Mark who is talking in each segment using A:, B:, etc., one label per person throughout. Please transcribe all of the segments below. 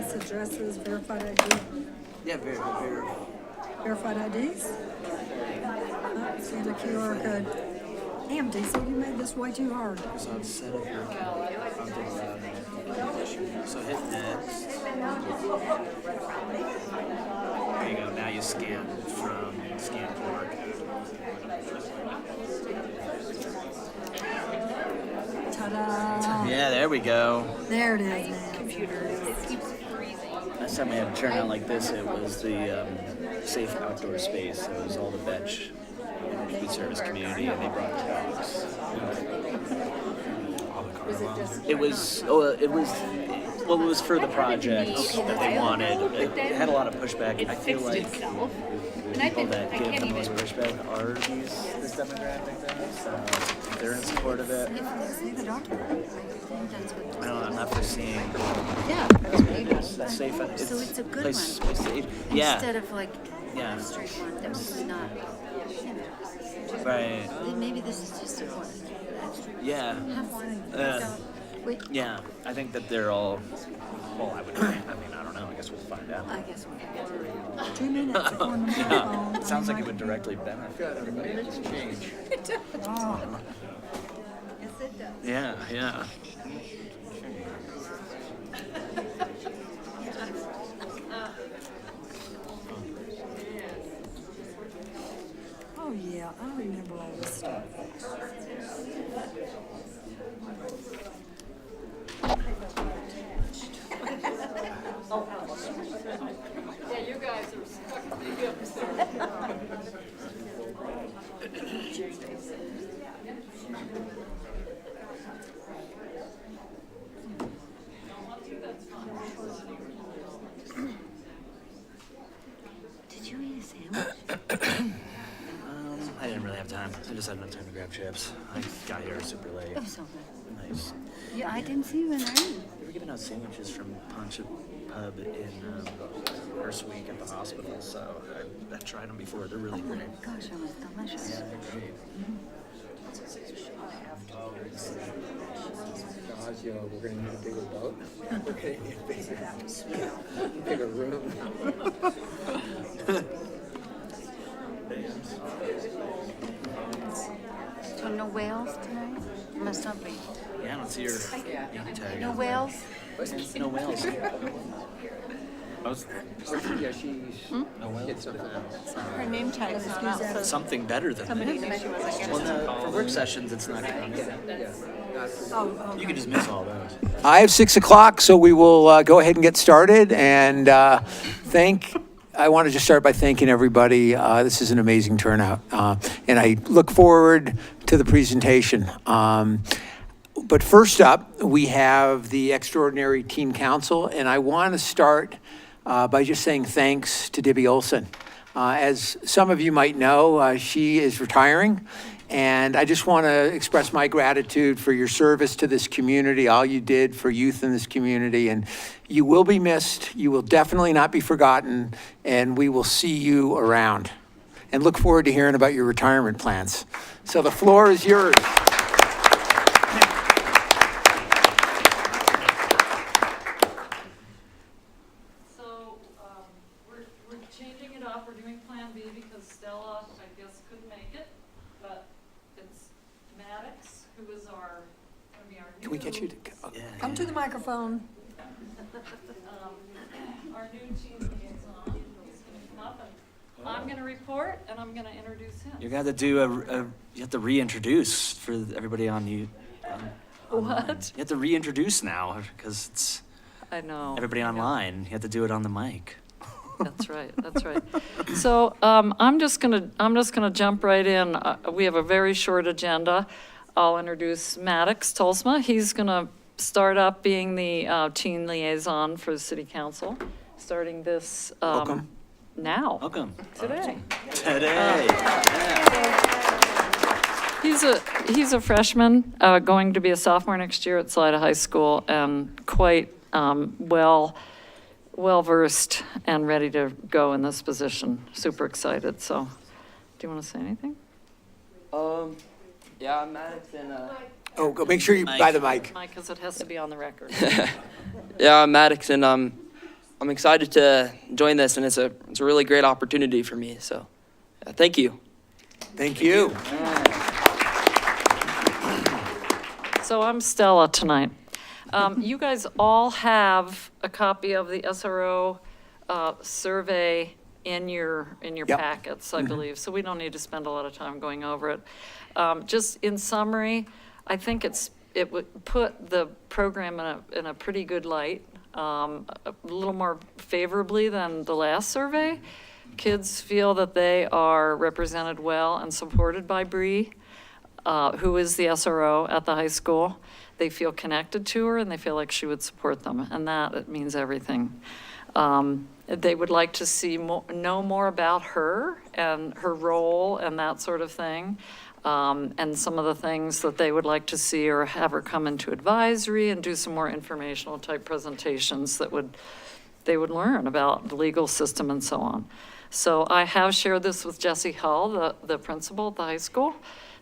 A: This addresses verified ID.
B: Yeah, very.
A: Verified IDs? See the QR code. Damn, DC, you made this way too hard.
B: So set up your account. I'll do that. So hit next. There you go. Now you scan QR code.
A: Ta-da!
B: Yeah, there we go.
A: There it is now.
B: Last time we had a turnout like this, it was the safe outdoor space. It was all the bench food service community, and they brought dogs. It was for the project that they wanted. It had a lot of pushback. I feel like people that give the most pushback are this demographic thing. So they're in support of it. I don't know, I'm not foreseeing.
C: Yeah.
B: That's safe.
C: So it's a good
B: place
C: one.
B: to, yeah.
C: Instead of like
B: Yeah.
C: a straight one that was not.
B: Right.
C: Then maybe this is just a one.
B: Yeah.
C: Have one. Wait.
B: Yeah. I think that they're all. Well, I don't know. I guess we'll find out.
C: I guess we'll
A: 2 minutes on the
B: Yeah.
A: microphone.
B: It sounds like it would directly benefit everybody. Just change.
A: Oh,
B: Yeah. Yeah.
A: oh yeah, I remember all this stuff.
D: Yeah, you guys are stuck in the
C: Did you eat a sandwich?
B: I didn't really have time. I just had enough time to grab chips. I got here super late.
C: It was so good.
B: Nice.
C: Yeah, I didn't see you in there.
B: They were giving out sandwiches from Punch Pub in First Week at the hospital, so I tried them before. They're really great.
C: Gosh, it was delicious.
B: Yeah, they're great.
E: We're gonna need a bigger boat. We're gonna need a bigger room.
C: So no whales tonight? Must not be.
B: Yeah, I don't see your name tag.
C: No whales?
B: No whales.
E: Yeah, she's get something else.
F: Her name tag is not out, so
B: Something better than that. Well, no, for work sessions, it's not coming. You can just miss all those.
E: I have 6 o'clock, so we will go ahead and get started. And I want to just start by thanking everybody. This is an amazing turnout, and I look forward to the presentation. But first up, we have the Extraordinary Teen Council, and I want to start by just saying thanks to Debbie Olson. As some of you might know, she is retiring, and I just want to express my gratitude for your service to this community, all you did for youth in this community, and you will be missed. You will definitely not be forgotten, and we will see you around. And look forward to hearing about your retirement plans. So the floor is yours.
D: We're changing it up. We're doing Plan B because Stella, I guess, couldn't make it. But it's Maddox, who is our new.
E: Can we get you to
A: Come to the microphone.
D: Our new teen liaison. He's gonna come up and I'm gonna report and I'm gonna introduce him.
B: You're gonna have to do you have to reintroduce for everybody on you.
D: What?
B: You have to reintroduce now because it's
D: I know.
B: everybody online. You have to do it on the mic.
D: That's right, that's right. So I'm just gonna jump right in. We have a very short agenda. I'll introduce Maddox Tolsma. He's gonna start up being the teen liaison for the city council, starting this
E: Welcome.
D: now.
B: Welcome.
D: Today.
B: Today.
D: He's a freshman, going to be a sophomore next year at Salida High School, and quite well-versed and ready to go in this position. Super excited, so, do you want to say anything?
F: yeah, I'm Maddox and
E: Oh, go make sure you buy the mic.
D: Mike, because it has to be on the record.
F: yeah, I'm Maddox and
G: I'm excited to join this, and it's a really great opportunity for me. So, thank you.
E: Thank you.
D: So I'm Stella tonight. You guys all have a copy of the SRO survey in your
E: Yep.
D: packets, I believe, so we don't need to spend a lot of time going over it. Just in summary, I think it would put the program in a pretty good light, a little more favorably than the last survey. Kids feel that they are represented well and supported by Bree, who is the SRO at the high school. They feel connected to her and they feel like she would support them, and that it means everything. They would like to know more about her and her role and that sort of thing. And some of the things that they would like to see or have her come into advisory and do some more informational type presentations that they would learn about the legal system and so on. So I have shared this with Jesse Hull, the principal at the high school.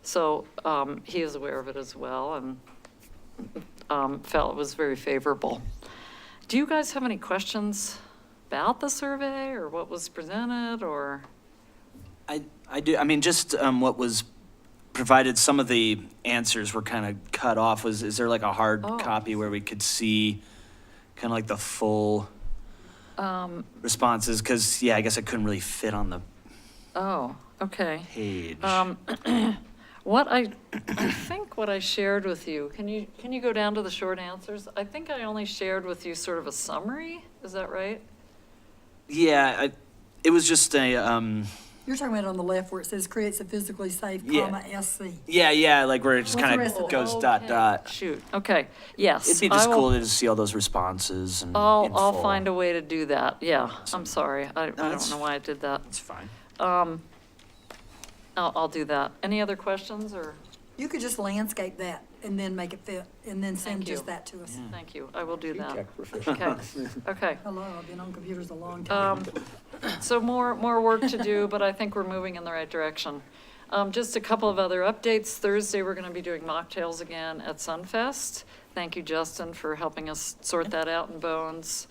D: So he is aware of it as well and felt it was very favorable. Do you guys have any questions about the survey or what was presented or?
B: I do. I mean, just what was provided, some of the answers were kind of cut off. Is there like a hard copy where we could see kind of like the full responses? Because, yeah, I guess it couldn't really fit on the
D: Oh, okay.
B: page.
D: I think what I shared with you, can you go down to the short answers? I think I only shared with you sort of a summary, is that right?
B: Yeah, it was just a,
A: You're talking about on the left where it says creates a physically safe,
B: Yeah.
A: SC.
B: yeah, like where it just
A: What's the
B: kind
A: rest
B: of
A: of it?
B: goes
D: Okay. Shoot, okay, yes.
B: It'd be
D: I
B: just
D: will-
B: cool to just see all those responses and
D: I'll
B: info.
D: find a way to do that, yeah, I'm sorry, I don't
B: that's-
D: know why I did that.
B: It's fine.
D: I'll do that. Any other questions, or?
A: You could just landscape that and then make it fit, and then send
D: Thank you.
A: just that to us.
D: Thank you, I will do that.
E: Tech professional.
D: Okay.
A: Hello, I've been on computers a long time.
D: So more work to do, but I think we're moving in the right direction. Just a couple of other updates. Thursday, we're gonna be doing mocktails again at Sunfest. Thank you, Justin, for helping us sort that out in Bones.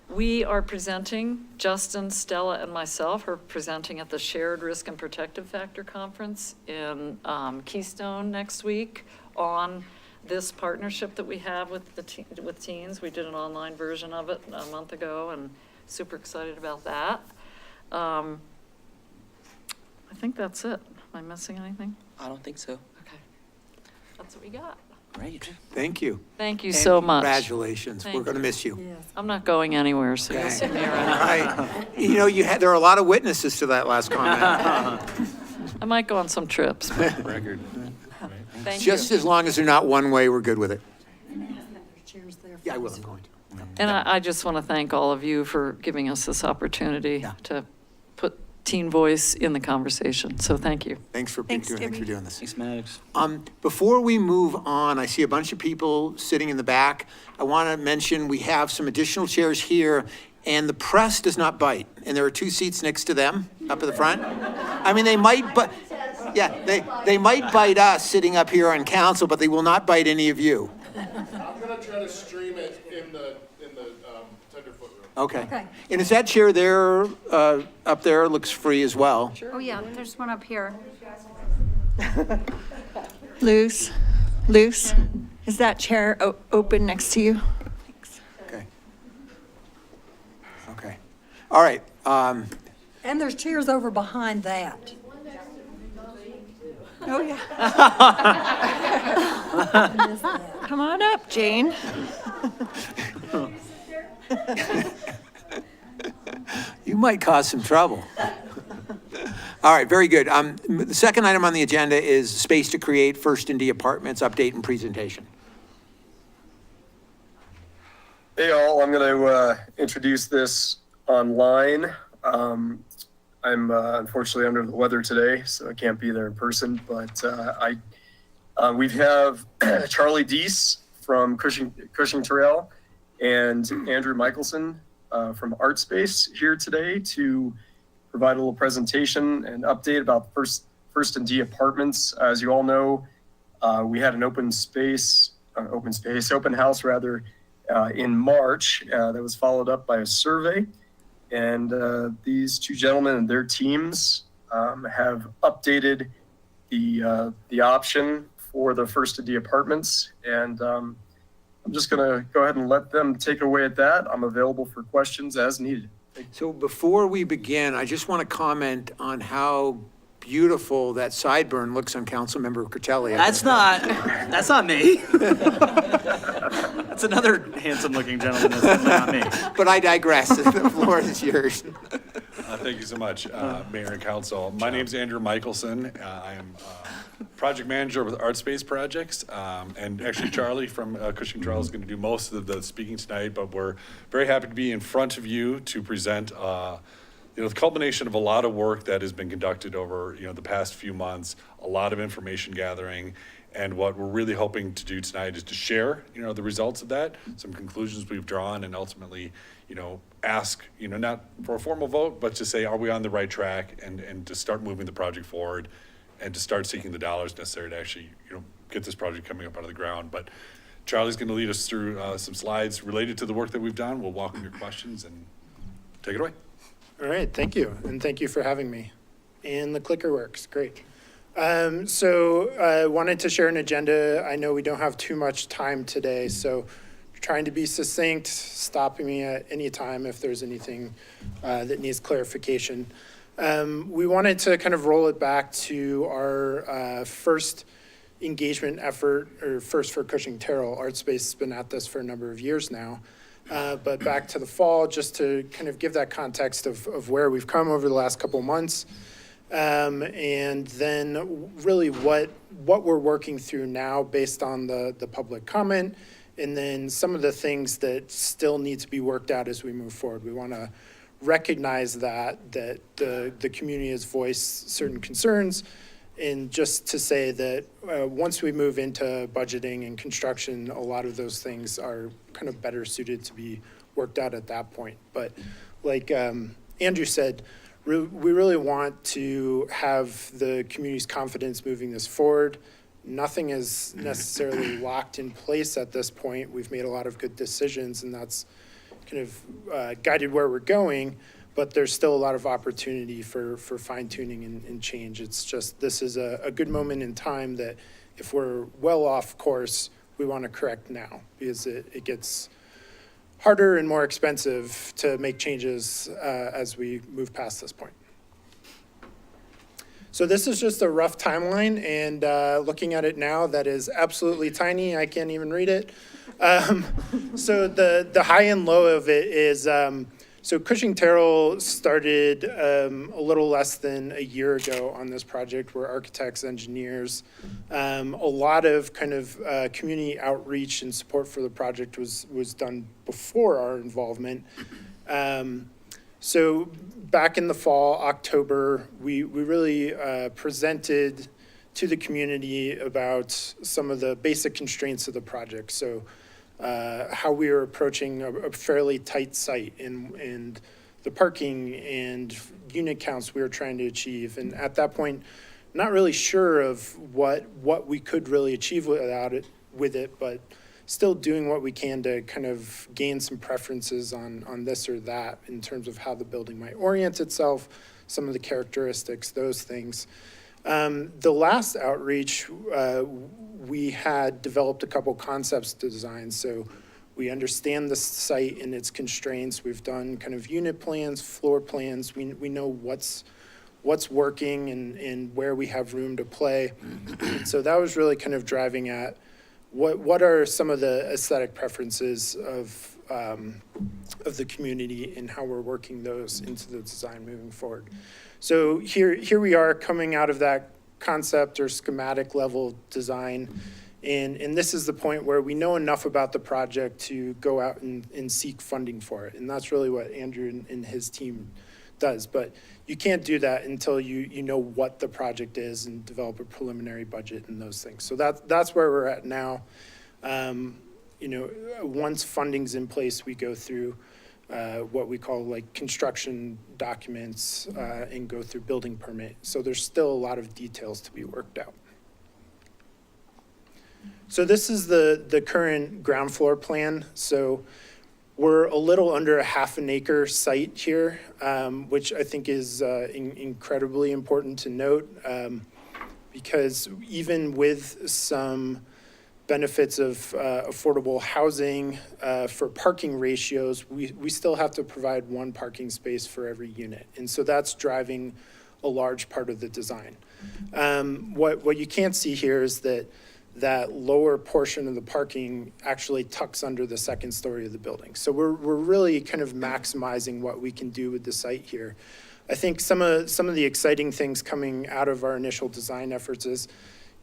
D: We are presenting, Justin, Stella, and myself are presenting at the Shared Risk and Protective Factor Conference in Keystone next week on this partnership that we have with with teens. We did an online version of it a month ago and super excited about that. I think that's it. Am I missing anything?
G: I don't think so.
D: Okay. That's what we got.
B: Great.
E: Thank you.
D: Thank you
E: And
D: so much.
E: Congratulations.
D: Thank
E: We're going to
D: you.
E: miss you.
A: Yes.
D: I'm not going anywhere, so you'll see me
E: All
D: around.
E: right. You know, there are a lot of witnesses to that last comment.
D: I might go on some trips.
B: Record.
D: Thank you.
E: Just as long as they're not one way, we're good with it.
A: There's chairs there.
E: Yeah, I will.
A: for us.
E: I'm going to.
D: And I just want to thank all of you for giving us this opportunity
E: Yeah.
D: to put teen voice in the conversation. So thank you.
E: Thanks for
A: Thanks,
E: doing
A: Debbie.
E: this.
B: Thanks, Maddox.
E: Before we move on, I see a bunch of people sitting in the back. I want to mention we have some additional chairs here, and the press does not bite. And there are 2 seats next to them up at the front. I mean, they might, but yeah, they might bite us sitting up here on council, but they will not bite any of you.
H: I'm gonna try to stream it in the tenderfoot room.
E: Okay.
A: Okay.
E: And is that chair there, up there, looks free as well?
C: Oh, yeah, there's one up here.
F: Luce, is that chair open next to you?
E: Okay. Okay. All right.
A: And there's chairs over behind that.
F: Oh, yeah.
A: I missed that.
F: Come on up, Jane.
E: You might cause some trouble. All right, very good. The second item on the agenda is space to create First and D Apartments update and presentation.
I: Hey all, I'm going to introduce this online. I'm unfortunately under the weather today, so I can't be there in person, but we have Charlie Deese from Cushing Terrell and Andrew Michelson from ArtSpace here today to provide a little presentation and update about First and D Apartments. As you all know, we had an open house in March. That was followed up by a survey. And these two gentlemen and their teams have updated the option for the first of the apartments. And I'm just going to go ahead and let them take away at that. I'm available for questions as needed.
E: So before we begin, I just want to comment on how beautiful that sideburn looks on Councilmember Curtelli.
B: That's not me. That's another handsome-looking gentleman. That's definitely not me.
E: But I digress. The floor is yours.
J: Thank you so much, Mayor and Council. My name's Andrew Michelson. I am project manager with Art Space Projects. And actually Charlie from Cushing Trail is going to do most of the speaking tonight, but we're very happy to be in front of you to present the culmination of a lot of work that has been conducted over, the past few months, a lot of information gathering. And what we're really hoping to do tonight is to share, the results of that, some conclusions we've drawn, and ultimately, ask, not for a formal vote, but to say, are we on the right track, and to start moving the project forward and to start seeking the dollars necessary to actually, get this project coming up out of the ground. But Charlie's going to lead us through some slides related to the work that we've done. We'll welcome your questions and take it away.
K: All right, thank you, and thank you for having me. And the clicker works, great. So I wanted to share an agenda. I know we don't have too much time today, so trying to be succinct, stopping me at any time if there's anything that needs clarification. We wanted to kind of roll it back to our first engagement effort, or first for Cushing Terrell. ArtSpace has been at this for a number of years now. But back to the fall, just to kind of give that context of where we've come over the last couple months. And then really what we're working through now based on the public comment, and then some of the things that still need to be worked out as we move forward. We want to recognize that the community has voiced certain concerns, and just to say that once we move into budgeting and construction, a lot of those things are kind of better suited to be worked out at that point. But like Andrew said, we really want to have the community's confidence moving this forward. Nothing is necessarily locked in place at this point. We've made a lot of good decisions, and that's kind of guided where we're going, but there's still a lot of opportunity for fine tuning and change. It's just, this is a good moment in time that if we're well off course, we want to correct now, because it gets harder and more expensive to make changes as we move past this point. So this is just a rough timeline, and looking at it now, that is absolutely tiny. I can't even read it. So the high and low of it is, so Cushing Terrell started a little less than a year ago on this project. We're architects, engineers. A lot of kind of community outreach and support for the project was done before our involvement. So back in the fall, October, we really presented to the community about some of the basic constraints of the project. So how we were approaching a fairly tight site, and the parking and unit counts we were trying to achieve. And at that point, not really sure of what we could really achieve with it, but still doing what we can to kind of gain some preferences on this or that in terms of how the building might orient itself, some of the characteristics, those things. The last outreach, we had developed a couple concepts to design. So we understand the site and its constraints. We've done kind of unit plans, floor plans. We know what's working and where we have room to play. So that was really kind of driving at what are some of the aesthetic preferences of the community and how we're working those into the design moving forward. So here we are coming out of that concept or schematic level design. And this is the point where we know enough about the project to go out and seek funding for it. And that's really what Andrew and his team does. But you can't do that until you know what the project is and develop a preliminary budget and those things. So that's where we're at now. Once funding's in place, we go through what we call like construction documents and go through building permit. So there's still a lot of details to be worked out. So this is the current ground floor plan. So we're a little under a half an acre site here, which I think is incredibly important to note, because even with some benefits of affordable housing for parking ratios, we still have to provide one parking space for every unit. And so that's driving a large part of the design. What you can't see here is that lower portion of the parking actually tucks under the second story of the building. So we're really kind of maximizing what we can do with the site here. I think some of the exciting things coming out of our initial design efforts is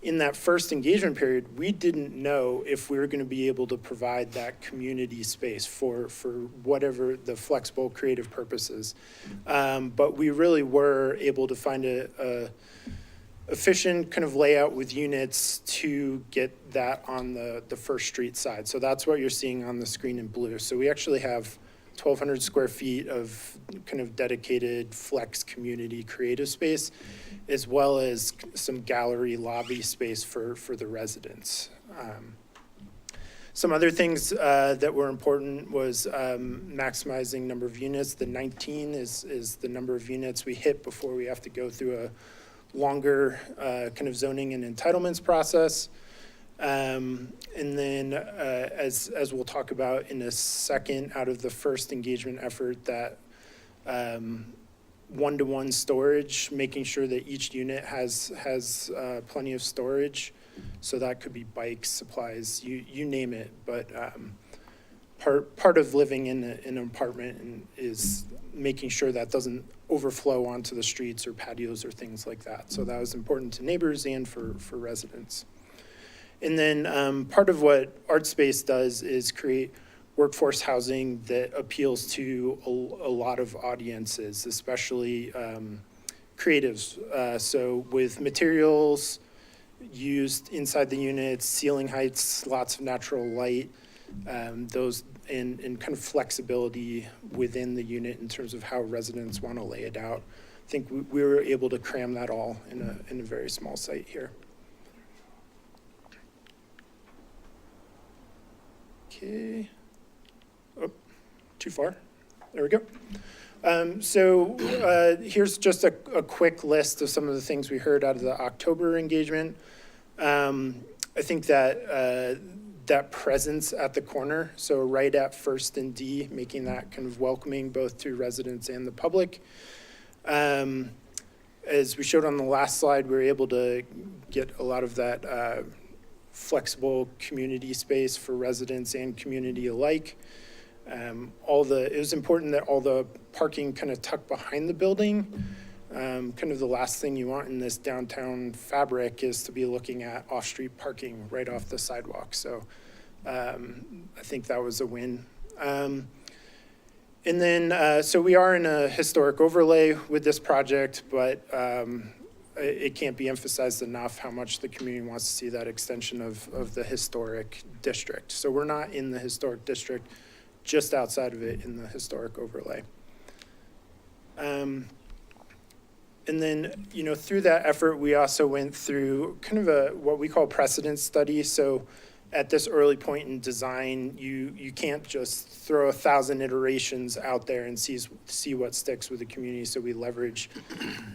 K: in that first engagement period, we didn't know if we were going to be able to provide that community space for whatever the flexible creative purposes. But we really were able to find a efficient kind of layout with units to get that on the First Street side. So that's what you're seeing on the screen in blue. So we actually have 1,200 square feet of kind of dedicated flex community creative space, as well as some gallery lobby space for the residents. Some other things that were important was maximizing number of units. The 19 is the number of units we hit before we have to go through a longer kind of zoning and entitlements process. And then as we'll talk about in a second, out of the first engagement effort, that one-to-one storage, making sure that each unit has plenty of storage. So that could be bikes, supplies, you name it. But part of living in an apartment is making sure that doesn't overflow onto the streets or patios or things like that. So that was important to neighbors and for residents. And then part of what ArtSpace does is create workforce housing that appeals to a lot of audiences, especially creatives. So with materials used inside the units, ceiling heights, lots of natural light, those and kind of flexibility within the unit in terms of how residents want to lay it out. I think we were able to cram that all in a very small site here. Okay. Oh, too far. There we go. So here's just a quick list of some of the things we heard out of the October engagement. I think that that presence at the corner, so right at First and D, making that kind of welcoming both to residents and the public. As we showed on the last slide, we were able to get a lot of that flexible community space for residents and community alike. It was important that all the parking kind of tucked behind the building. Kind of the last thing you want in this downtown fabric is to be looking at off-street parking right off the sidewalk. So I think that was a win. And then, so we are in a historic overlay with this project, but it can't be emphasized enough how much the community wants to see that extension of the historic district. So we're not in the historic district, just outside of it in the historic overlay. And then, through that effort, we also went through kind of what we call precedent study. So at this early point in design, you can't just throw 1,000 iterations out there and see what sticks with the community. So we leverage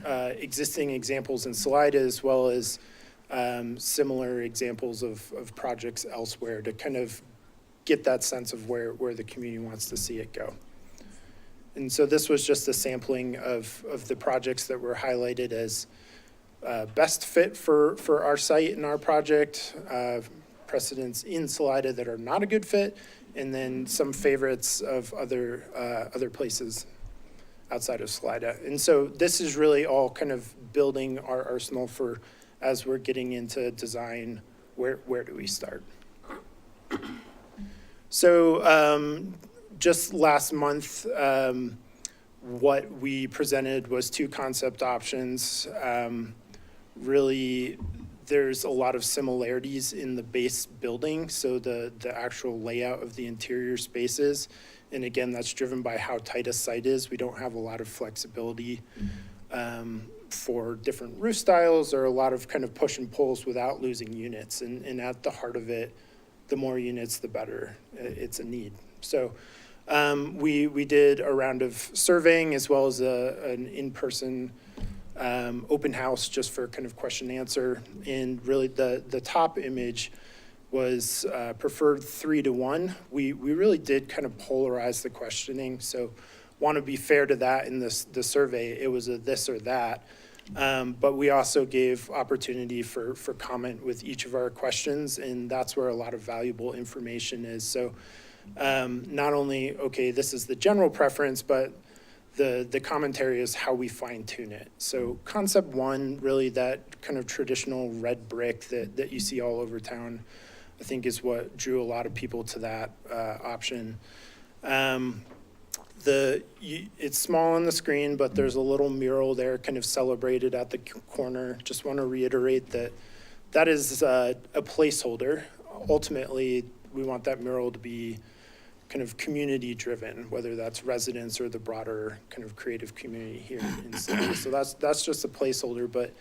K: existing examples in Salida, as well as similar examples of projects elsewhere to kind of get that sense of where the community wants to see it go. And so this was just a sampling of the projects that were highlighted as best fit for our site and our project, precedents in Salida that are not a good fit, and then some favorites of other places outside of Salida. And so this is really all kind of building our arsenal for, as we're getting into design, where do we start? So just last month, what we presented was 2 concept options. Really, there's a lot of similarities in the base building, so the actual layout of the interior spaces. And again, that's driven by how tight a site is. We don't have a lot of flexibility for different roof styles or a lot of kind of push and pulls without losing units. And at the heart of it, the more units, the better. It's a need. So we did a round of surveying as well as an in-person open house just for kind of question and answer. And really the top image was preferred 3-to-1. We really did kind of polarize the questioning. So want to be fair to that in the survey. It was a this or that. But we also gave opportunity for comment with each of our questions, and that's where a lot of valuable information is. So not only, okay, this is the general preference, but the commentary is how we fine tune it. So concept one, really that kind of traditional red brick that you see all over town, I think is what drew a lot of people to that option. It's small on the screen, but there's a little mural there kind of celebrated at the corner. Just want to reiterate that is a placeholder. Ultimately, we want that mural to be kind of community driven, whether that's residents or the broader kind of creative community here in Salida. So that's just a placeholder, but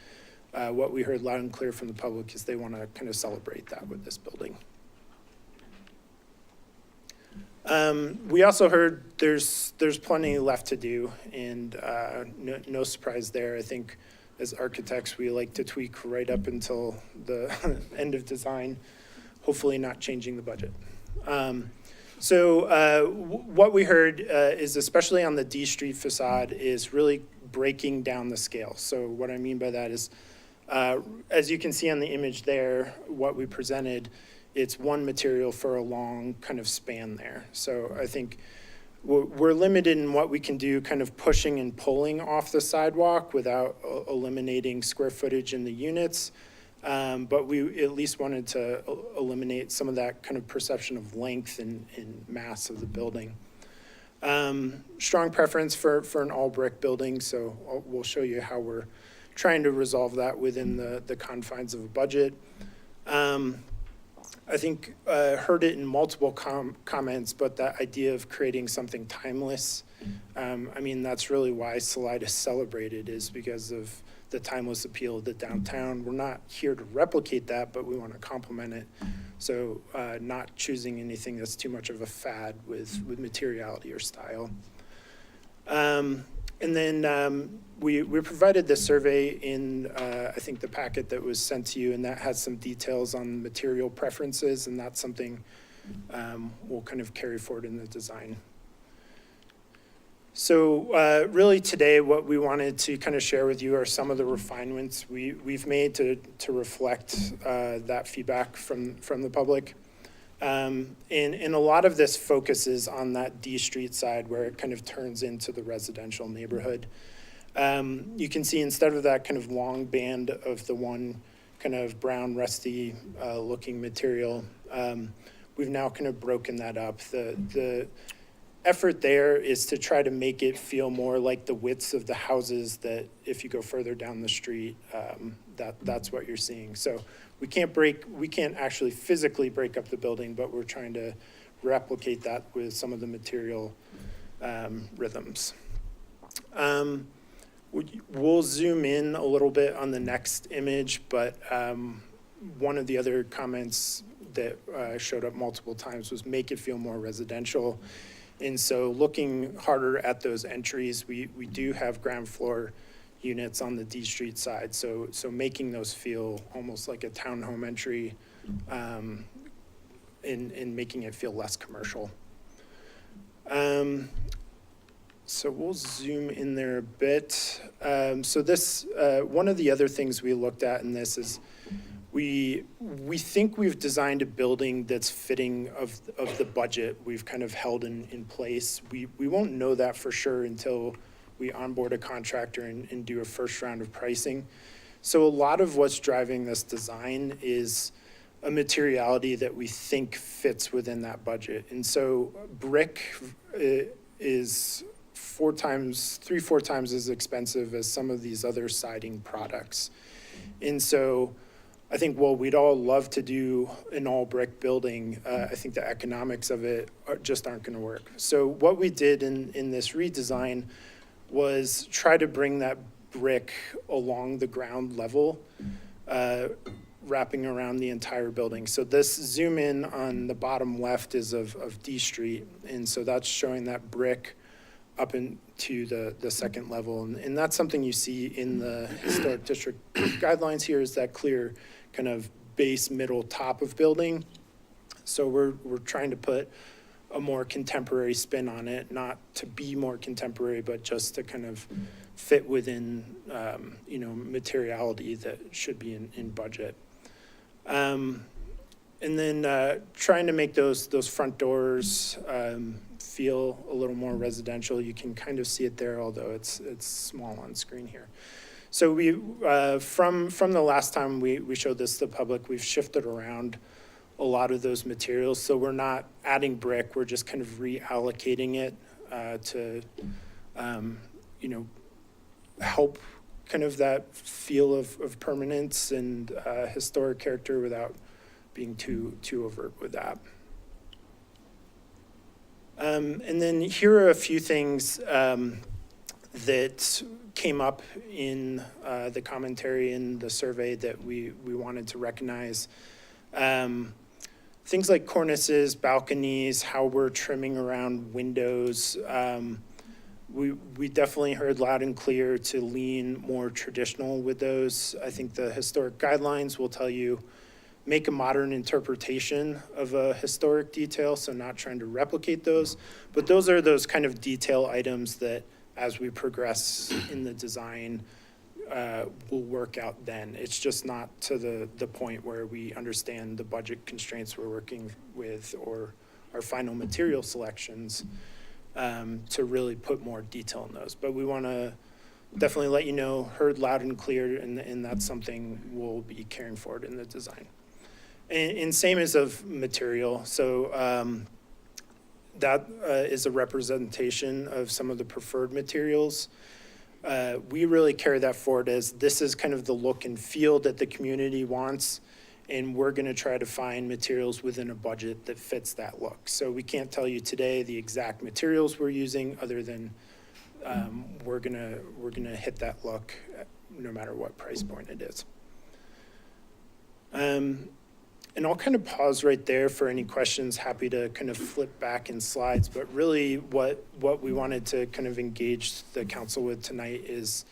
K: what we heard loud and clear from the public is they want to kind of celebrate that with this building. We also heard there's plenty left to do, and no surprise there. I think as architects, we like to tweak right up until the end of design, hopefully not changing the budget. So what we heard is, especially on the D Street facade, is really breaking down the scale. So what I mean by that is, as you can see on the image there, what we presented, it's one material for a long kind of span there. So I think we're limited in what we can do kind of pushing and pulling off the sidewalk without eliminating square footage in the units. But we at least wanted to eliminate some of that kind of perception of length and mass of the building. Strong preference for an all brick building. So we'll show you how we're trying to resolve that within the confines of a budget. I think heard it in multiple comments, but that idea of creating something timeless, I mean, that's really why Salida is celebrated, is because of the timeless appeal of the downtown. We're not here to replicate that, but we want to complement it. So not choosing anything that's too much of a fad with materiality or style. And then we provided the survey in, I think, the packet that was sent to you, and that has some details on material preferences, and that's something we'll kind of carry forward in the design. So really today, what we wanted to kind of share with you are some of the refinements we've made to reflect that feedback from the public. And a lot of this focuses on that D Street side where it kind of turns into the residential neighborhood. You can see instead of that kind of long band of the one kind of brown rusty looking material, we've now kind of broken that up. The effort there is to try to make it feel more like the widths of the houses that if you go further down the street, that's what you're seeing. So we can't actually physically break up the building, but we're trying to replicate that with some of the material rhythms. We'll zoom in a little bit on the next image, but one of the other comments that showed up multiple times was make it feel more residential. And so looking harder at those entries, we do have ground floor units on the D Street side. So making those feel almost like a townhome entry and making it feel less commercial. So we'll zoom in there a bit. So this, one of the other things we looked at in this is we think we've designed a building that's fitting of the budget we've kind of held in place. We won't know that for sure until we onboard a contractor and do a first round of pricing. So a lot of what's driving this design is a materiality that we think fits within that budget. And so brick is 4 times as expensive as some of these other siding products. And so I think while we'd all love to do an all brick building, I think the economics of it just aren't gonna work. So what we did in this redesign was try to bring that brick along the ground level, wrapping around the entire building. So this zoom in on the bottom left is of D Street, and so that's showing that brick up into the second level. And that's something you see in the historic district guidelines here, is that clear kind of base, middle, top of building. So we're trying to put a more contemporary spin on it, not to be more contemporary, but just to kind of fit within, materiality that should be in budget. And then trying to make those front doors feel a little more residential. You can kind of see it there, although it's small on screen here. So we from the last time we showed this to the public, we've shifted around a lot of those materials. So we're not adding brick, we're just kind of reallocating it to help kind of that feel of permanence and historic character without being too overt with that. And then here are a few things that came up in the commentary in the survey that we wanted to recognize. Things like cornices, balconies, how we're trimming around windows. We definitely heard loud and clear to lean more traditional with those. I think the historic guidelines will tell you, make a modern interpretation of a historic detail, so not trying to replicate those. But those are those kind of detail items that, as we progress in the design, will work out then. It's just not to the point where we understand the budget constraints we're working with or our final material selections to really put more detail in those. But we want to definitely let you know, heard loud and clear, and that's something we'll be carrying forward in the design. And same as of material. So that is a representation of some of the preferred materials. We really carry that forward as this is kind of the look and feel that the community wants, and we're going to try to find materials within a budget that fits that look. So we can't tell you today the exact materials we're using, other than we're gonna hit that look no matter what price point it is. And I'll kind of pause right there for any questions. Happy to kind of flip back in slides, but really what we wanted to kind of engage the council with tonight is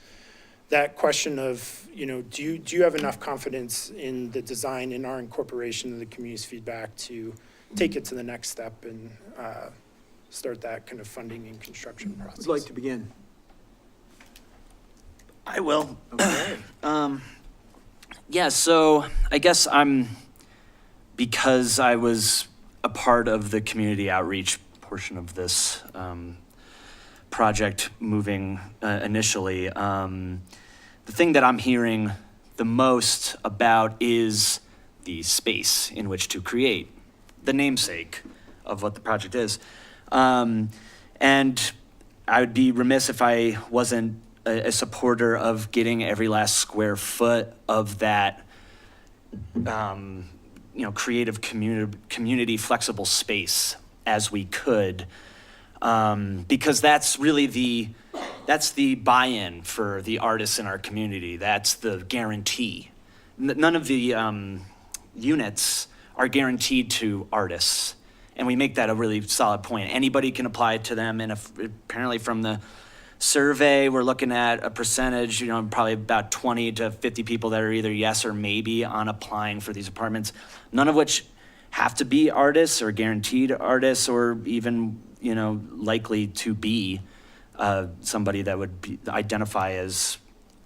K: that question of, do you have enough confidence in the design, in our incorporation of the community's feedback to take it to the next step and start that kind of funding and construction process?
E: Who'd like to begin?
B: I will.
E: Okay.
B: Yeah, so I guess because I was a part of the community outreach portion of this project moving initially, the thing that I'm hearing the most about is the space in which to create, the namesake of what the project is. And I would be remiss if I wasn't a supporter of getting every last square foot of that creative community flexible space as we could, because that's really the buy-in for the artists in our community. That's the guarantee. None of the units are guaranteed to artists, and we make that a really solid point. Anybody can apply to them, and apparently from the survey, we're looking at a percentage, probably about 20 to 50 people that are either yes or maybe on applying for these apartments, none of which have to be artists or guaranteed artists or even, likely to be somebody that would identify as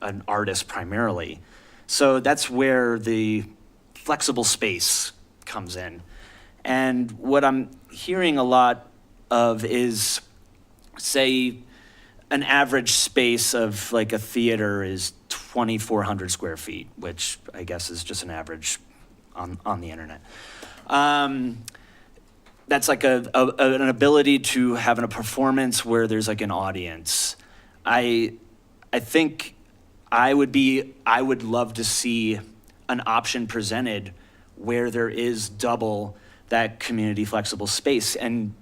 B: an artist primarily. So that's where the flexible space comes in. And what I'm hearing a lot of is, say, an average space of like a theater is 2,400 square feet, which I guess is just an average on the internet. That's like an ability to have a performance where there's like an audience. I think I would love to see an option presented where there is double that community flexible space, and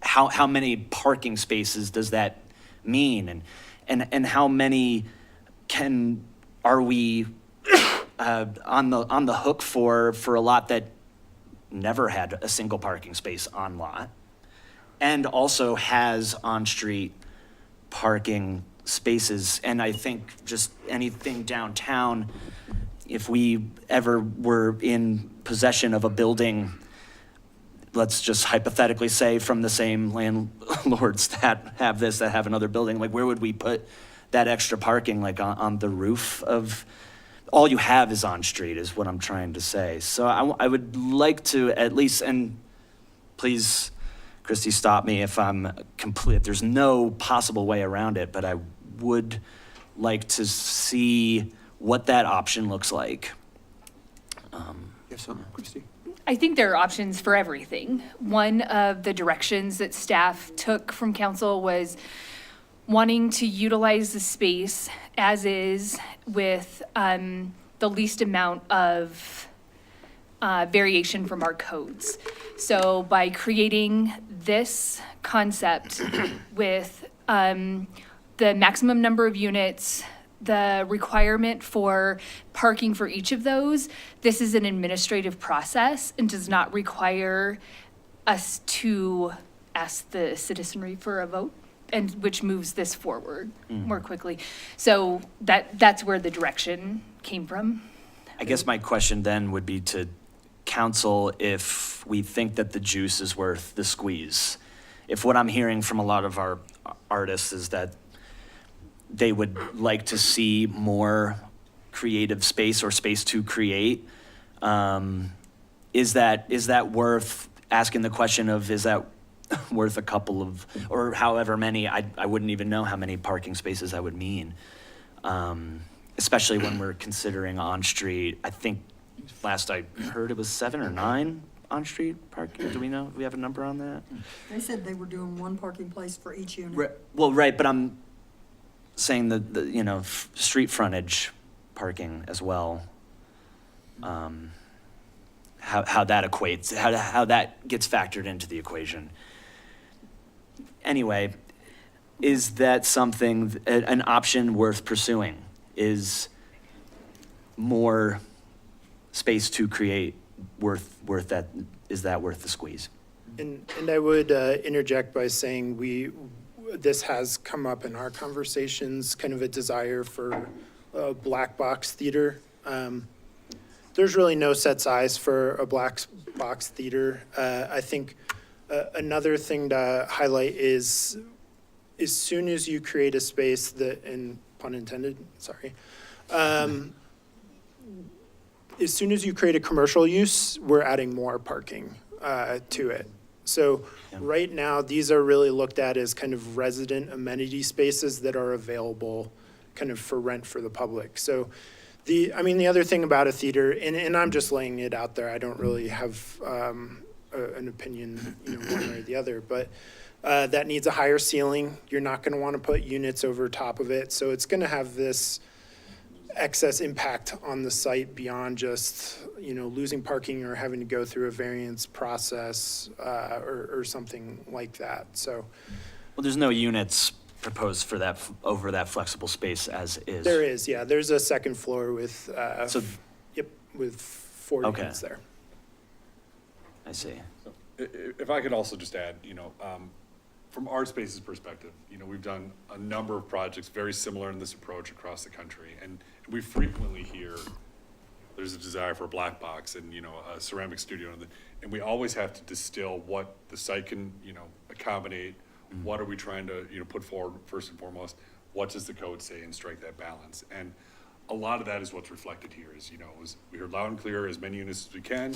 B: how many parking spaces does that mean, and how many are we on the hook for a lot that never had a single parking space on lot, and also has on-street parking spaces? And I think just anything downtown, if we ever were in possession of a building, let's just hypothetically say from the same landlords that have another building, like where would we put that extra parking? Like on the roof of, all you have is on street is what I'm trying to say. So I would like to at least, and please, Christy, stop me if I'm complete, there's no possible way around it, but I would like to see what that option looks like.
E: Yes, something, Christy?
L: I think there are options for everything. One of the directions that staff took from council was wanting to utilize the space as is with the least amount of variation from our codes. So by creating this concept with the maximum number of units, the requirement for parking for each of those, this is an administrative process and does not require us to ask the citizenry for a vote, and which moves this forward more quickly. So that's where the direction came from.
B: I guess my question then would be to council, if we think that the juice is worth the squeeze. If what I'm hearing from a lot of our artists is that they would like to see more creative space or space to create, is that worth asking the question of, is that worth a couple of, or however many, I wouldn't even know how many parking spaces I would mean. Especially when we're considering on-street. I think last I heard it was 7 or 9 on-street parking. Do we know? Do we have a number on that?
A: They said they were doing one parking place for each unit.
B: Well, right, but I'm saying the street frontage parking as well. How that equates, how that gets factored into the equation. Anyway, is that something, an option worth pursuing? Is more space to create worth that, is that worth the squeeze?
K: And I would interject by saying this has come up in our conversations, kind of a desire for black box theater. There's really no set size for a black box theater. I think another thing to highlight is, as soon as you create a space that, and pun intended, sorry, as soon as you create a commercial use, we're adding more parking to it. So right now, these are really looked at as kind of resident amenity spaces that are available kind of for rent for the public. So the other thing about a theater, and I'm just laying it out there, I don't really have an opinion, one way or the other, but that needs a higher ceiling. You're not gonna wanna put units over top of it. So it's gonna have this excess impact on the site beyond just, losing parking or having to go through a variance process or something like that. So
B: Well, there's no units proposed for that, over that flexible space as is.
K: there is, yeah, there's a second floor with,
B: So-
K: with 4
B: Okay.
K: units there.
B: I see.
J: If I could also just add, from Art Space's perspective, we've done a number of projects very similar in this approach across the country, and we frequently hear there's a desire for a black box and, a ceramic studio, and we always have to distill what the site can, accommodate, what are we trying to, put forward first and foremost, what does the code say, and strike that balance. And a lot of that is what's reflected here is, we heard loud and clear, as many units as we can.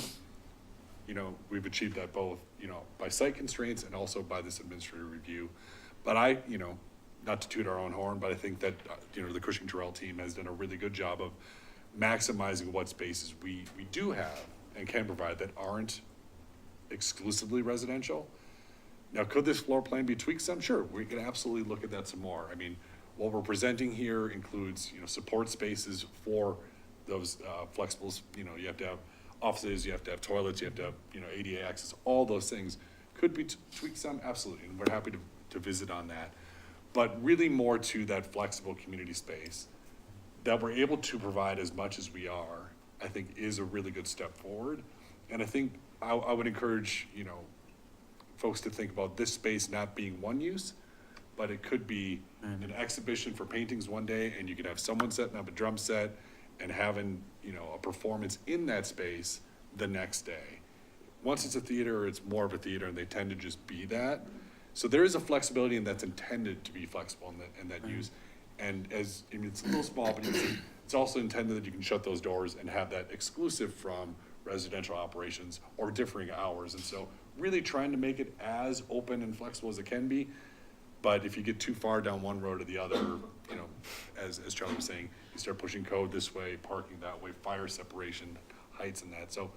J: We've achieved that both, by site constraints and also by this administrative review. But not to toot our own horn, but I think that, the Cushing-Terrell team has done a really good job of maximizing what spaces we do have and can provide that aren't exclusively residential. Now, could this floor plan be tweaked some? Sure, we can absolutely look at that some more. I mean, what we're presenting here includes, support spaces for those flexibles. You have to have offices, you have to have toilets, you have to have, ADA access, all those things. Could be tweaked some? Absolutely, and we're happy to visit on that. But really more to that flexible community space that we're able to provide as much as we are, I think is a really good step forward. And I think I would encourage, folks to think about this space not being one use, but it could be an exhibition for paintings one day, and you could have someone setting up a drum set and having, a performance in that space the next day. Once it's a theater, it's more of a theater, and they tend to just be that. So there is a flexibility, and that's intended to be flexible in that use. And it's a little small, but it's also intended that you can shut those doors and have that exclusive from residential operations or differing hours. And so really trying to make it as open and flexible as it can be. But if you get too far down one road or the other, as Charlie was saying, you start pushing code this way, parking that way, fire separation, heights and that. So,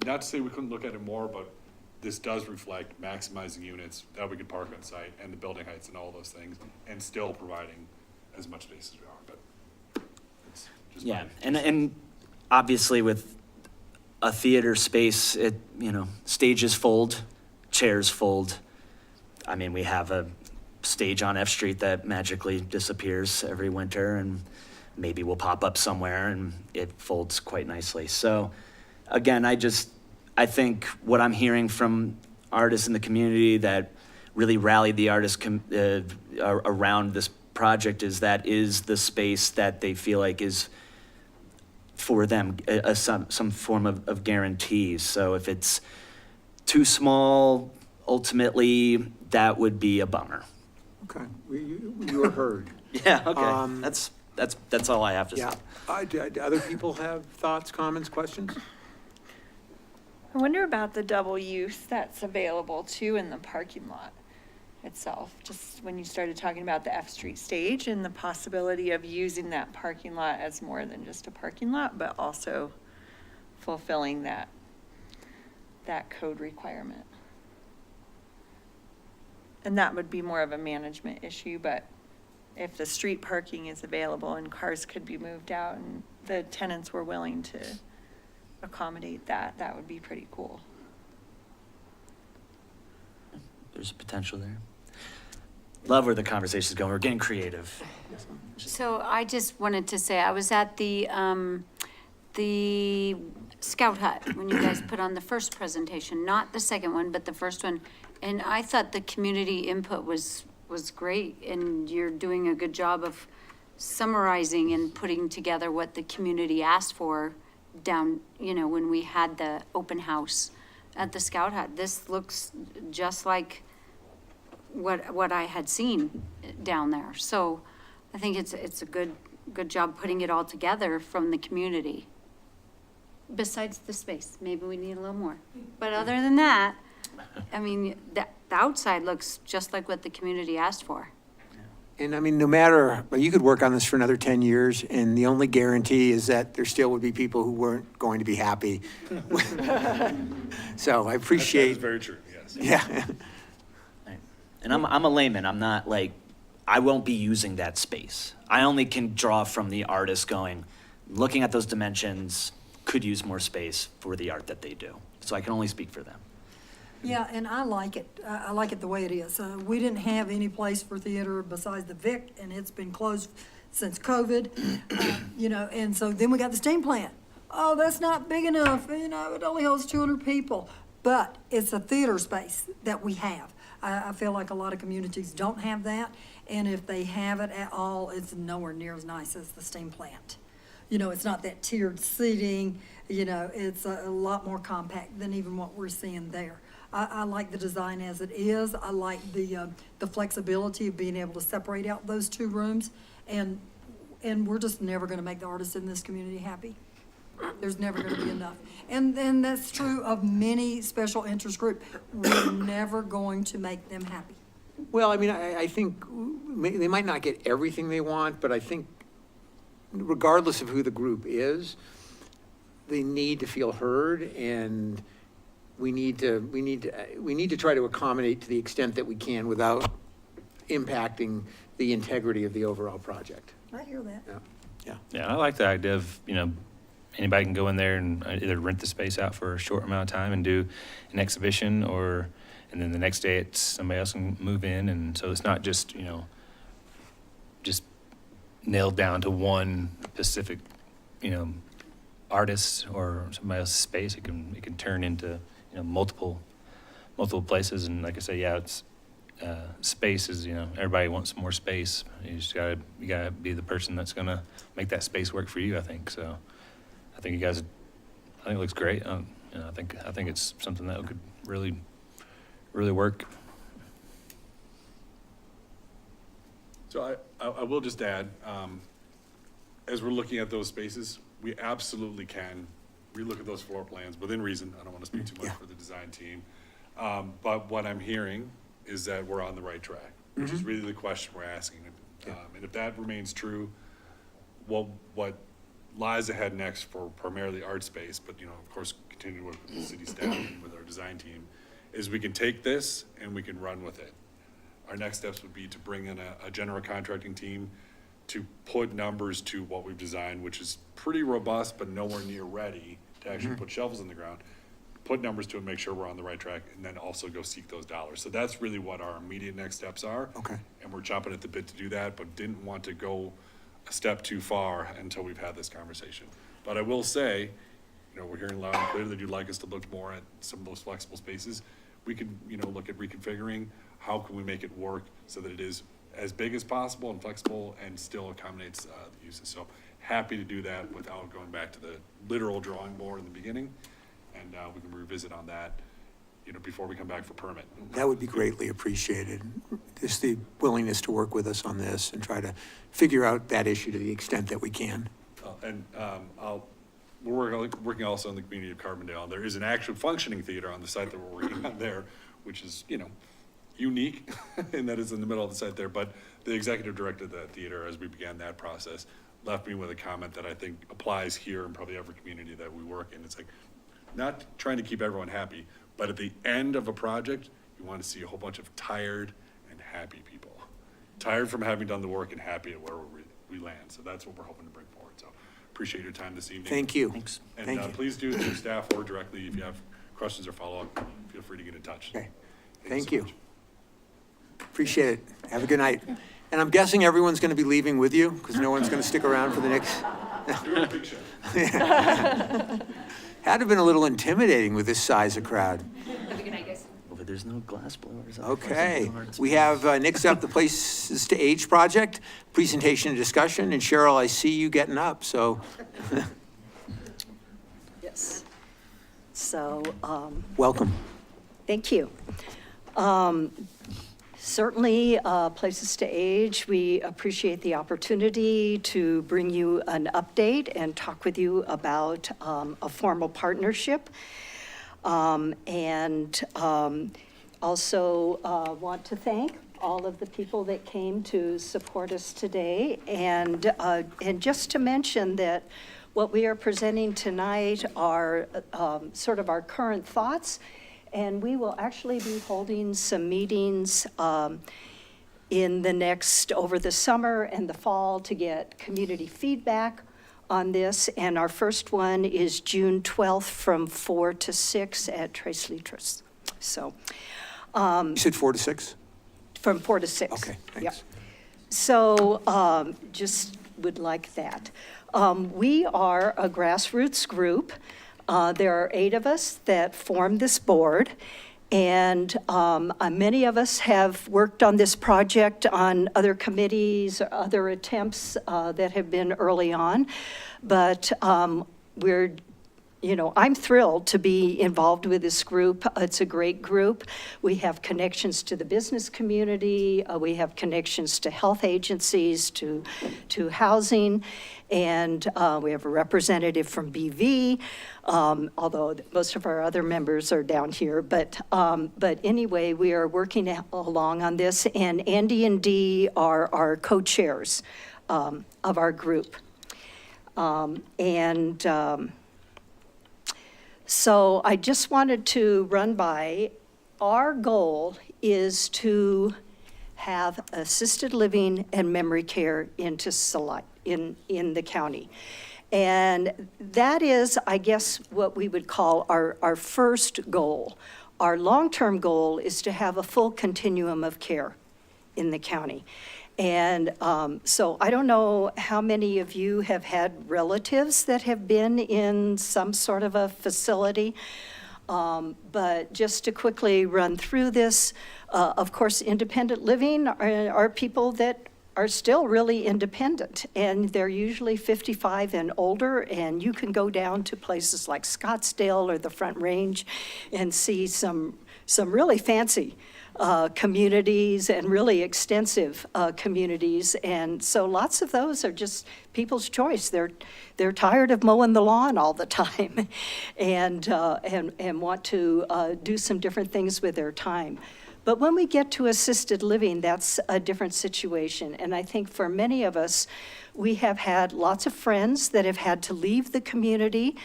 J: not to say we couldn't look at it more, but this does reflect maximizing units that we could park on site and the building heights and all those things, and still providing as much space as we are. But it's just
B: Yeah, and obviously with a theater space, stages fold, chairs fold. I mean, we have a stage on F Street that magically disappears every winter, and maybe will pop up somewhere, and it folds quite nicely. So, again, I think what I'm hearing from artists in the community that really rallied the artists around this project is the space that they feel like is for them, some form of guarantees. So if it's too small, ultimately, that would be a bummer.
E: Okay, you were heard.
B: Yeah, okay. That's all I have to say.
E: Do other people have thoughts, comments, questions?
F: I wonder about the double use that's available too in the parking lot itself. Just when you started talking about the F Street stage and the possibility of using that parking lot as more than just a parking lot, but also fulfilling that code requirement. And that would be more of a management issue, but if the street parking is available and cars could be moved out and the tenants were willing to accommodate that, that would be pretty cool.
B: There's potential there. Love where the conversation's going. We're getting creative.
C: So I just wanted to say, I was at the Scout Hut when you guys put on the first presentation, not the second one, but the first one. And I thought the community input was great, and you're doing a good job of summarizing and putting together what the community asked for down, when we had the open house at the Scout Hut. This looks just like what I had seen down there. So I think it's a good job putting it all together from the community. Besides the space, maybe we need a little more. But other than that, I mean, the outside looks just like what the community asked for.
E: And I mean, you could work on this for another 10 years, and the only guarantee is that there still would be people who weren't going to be happy. So I appreciate.
J: That's very true, yes.
E: Yeah.
B: And I'm a layman. I'm not I won't be using that space. I only can draw from the artist looking at those dimensions, could use more space for the art that they do. So I can only speak for them.
A: Yeah, and I like it. I like it the way it is. We didn't have any place for theater besides the Vic, and it's been closed since COVID, and so then we got the steam plant. Oh, that's not big enough, it only holds 200 people. But it's a theater space that we have. I feel like a lot of communities don't have that, and if they have it at all, it's nowhere near as nice as the steam plant. It's not that tiered seating, it's a lot more compact than even what we're seeing there. I like the design as it is. I like the flexibility of being able to separate out those two rooms, and we're just never gonna make the artists in this community happy. There's never gonna be enough. And that's true of many special interest groups. We're never going to make them happy.
E: Well, I mean, I think they might not get everything they want, but I think regardless of who the group is, they need to feel heard, and we need to try to accommodate to the extent that we can without impacting the integrity of the overall project.
A: I hear that.
M: Yeah, I like the idea of, anybody can go in there and either rent the space out for a short amount of time and do an exhibition, and then the next day somebody else can move in. And so it's not just, just nailed down to one specific, artist or somebody else's space. It can turn into, multiple places. And like I say, yeah, it's, space is, everybody wants more space. You gotta be the person that's gonna make that space work for you, I think. So I think it looks great. I think it's something that could really, really work.
J: So I will just add, as we're looking at those spaces, we absolutely can relook at those floor plans within reason. I don't want to speak too much for the design team. But what I'm hearing is that we're on the right track, which is really the question we're asking. And if that remains true, well, what lies ahead next for primarily art space, but, of course, continue to work with the city staff and with our design team, is we can take this and we can run with it. Our next steps would be to bring in a general contracting team to put numbers to what we've designed, which is pretty robust, but nowhere near ready to actually put shovels in the ground. Put numbers to it, make sure we're on the right track, and then also go seek those dollars. So that's really what our immediate next steps are.
E: Okay.
J: And we're chomping at the bit to do that, but didn't want to go a step too far until we've had this conversation. But I will say, we're hearing loud and clear that you'd like us to look more at some of those flexible spaces. We could, look at reconfiguring. How can we make it work so that it is as big as possible and flexible and still accommodates the uses? So happy to do that without going back to the literal drawing board in the beginning. And we can revisit on that, before we come back for permit.
E: That would be greatly appreciated. Just the willingness to work with us on this and try to figure out that issue to the extent that we can.
J: We're working also in the community of Carbondale. There is an actual functioning theater on the site that we're working on there, which is, unique, and that is in the middle of the site there. But the executive director of that theater, as we began that process, left me with a comment that I think applies here in probably every community that we work in. It's like, not trying to keep everyone happy, but at the end of a project, you want to see a whole bunch of tired and happy people. Tired from having done the work and happy at where we land. So that's what we're hoping to bring forward. So appreciate your time this evening.
E: Thank you.
B: Thanks.
J: And
E: Thank you.
J: please do to staff or directly, if you have questions or follow-up, feel free to get in touch.
E: Okay.
J: Thank
E: Thank
J: so
E: you.
J: much.
E: Appreciate it. Have a good night. And I'm guessing everyone's going to be leaving with you because no one's going to stick around for the next.
J: Doing a big show.
E: Had to have been a little intimidating with this size of crowd.
L: Have a good night, guys.
B: But there's no glass blowers.
E: Okay, we have next up the Places to Age project, presentation and discussion, and Cheryl, I see you getting up, so
N: Yes. So,
E: welcome.
N: thank you. Certainly, Places to Age, we appreciate the opportunity to bring you an update and talk with you about a formal partnership. And also want to thank all of the people that came to support us today. And just to mention that what we are presenting tonight are sort of our current thoughts. And we will actually be holding some meetings in the next, over the summer and the fall to get community feedback on this. And our first one is June 12th from 4 to 6 at Tres Letras. So,
E: You said 4 to 6?
N: from 4 to 6.
E: Okay,
N: Yep.
E: thanks.
N: So just would like that. We are a grassroots group. There are 8 of us that form this board, and many of us have worked on this project on other committees or other attempts that have been early on. But I'm thrilled to be involved with this group. It's a great group. We have connections to the business community. We have connections to health agencies, to housing, and we have a representative from BV, although most of our other members are down here. But anyway, we are working along on this, and Andy and Dee are our co-chairs of our group. So I just wanted to run by, our goal is to have assisted living and memory care into Salida, in the county. And that is, I guess, what we would call our first goal. Our long-term goal is to have a full continuum of care in the county. And so I don't know how many of you have had relatives that have been in some sort of a facility. But just to quickly run through this, of course, independent living are people that are still really independent, and they're usually 55 and older, and you can go down to places like Scottsdale or the Front Range and see some really fancy communities and really extensive communities. And so lots of those are just people's choice. They're tired of mowing the lawn all the time and want to do some different things with their time. But when we get to assisted living, that's a different situation. And I think for many of us, we have had lots of friends that have had to leave the community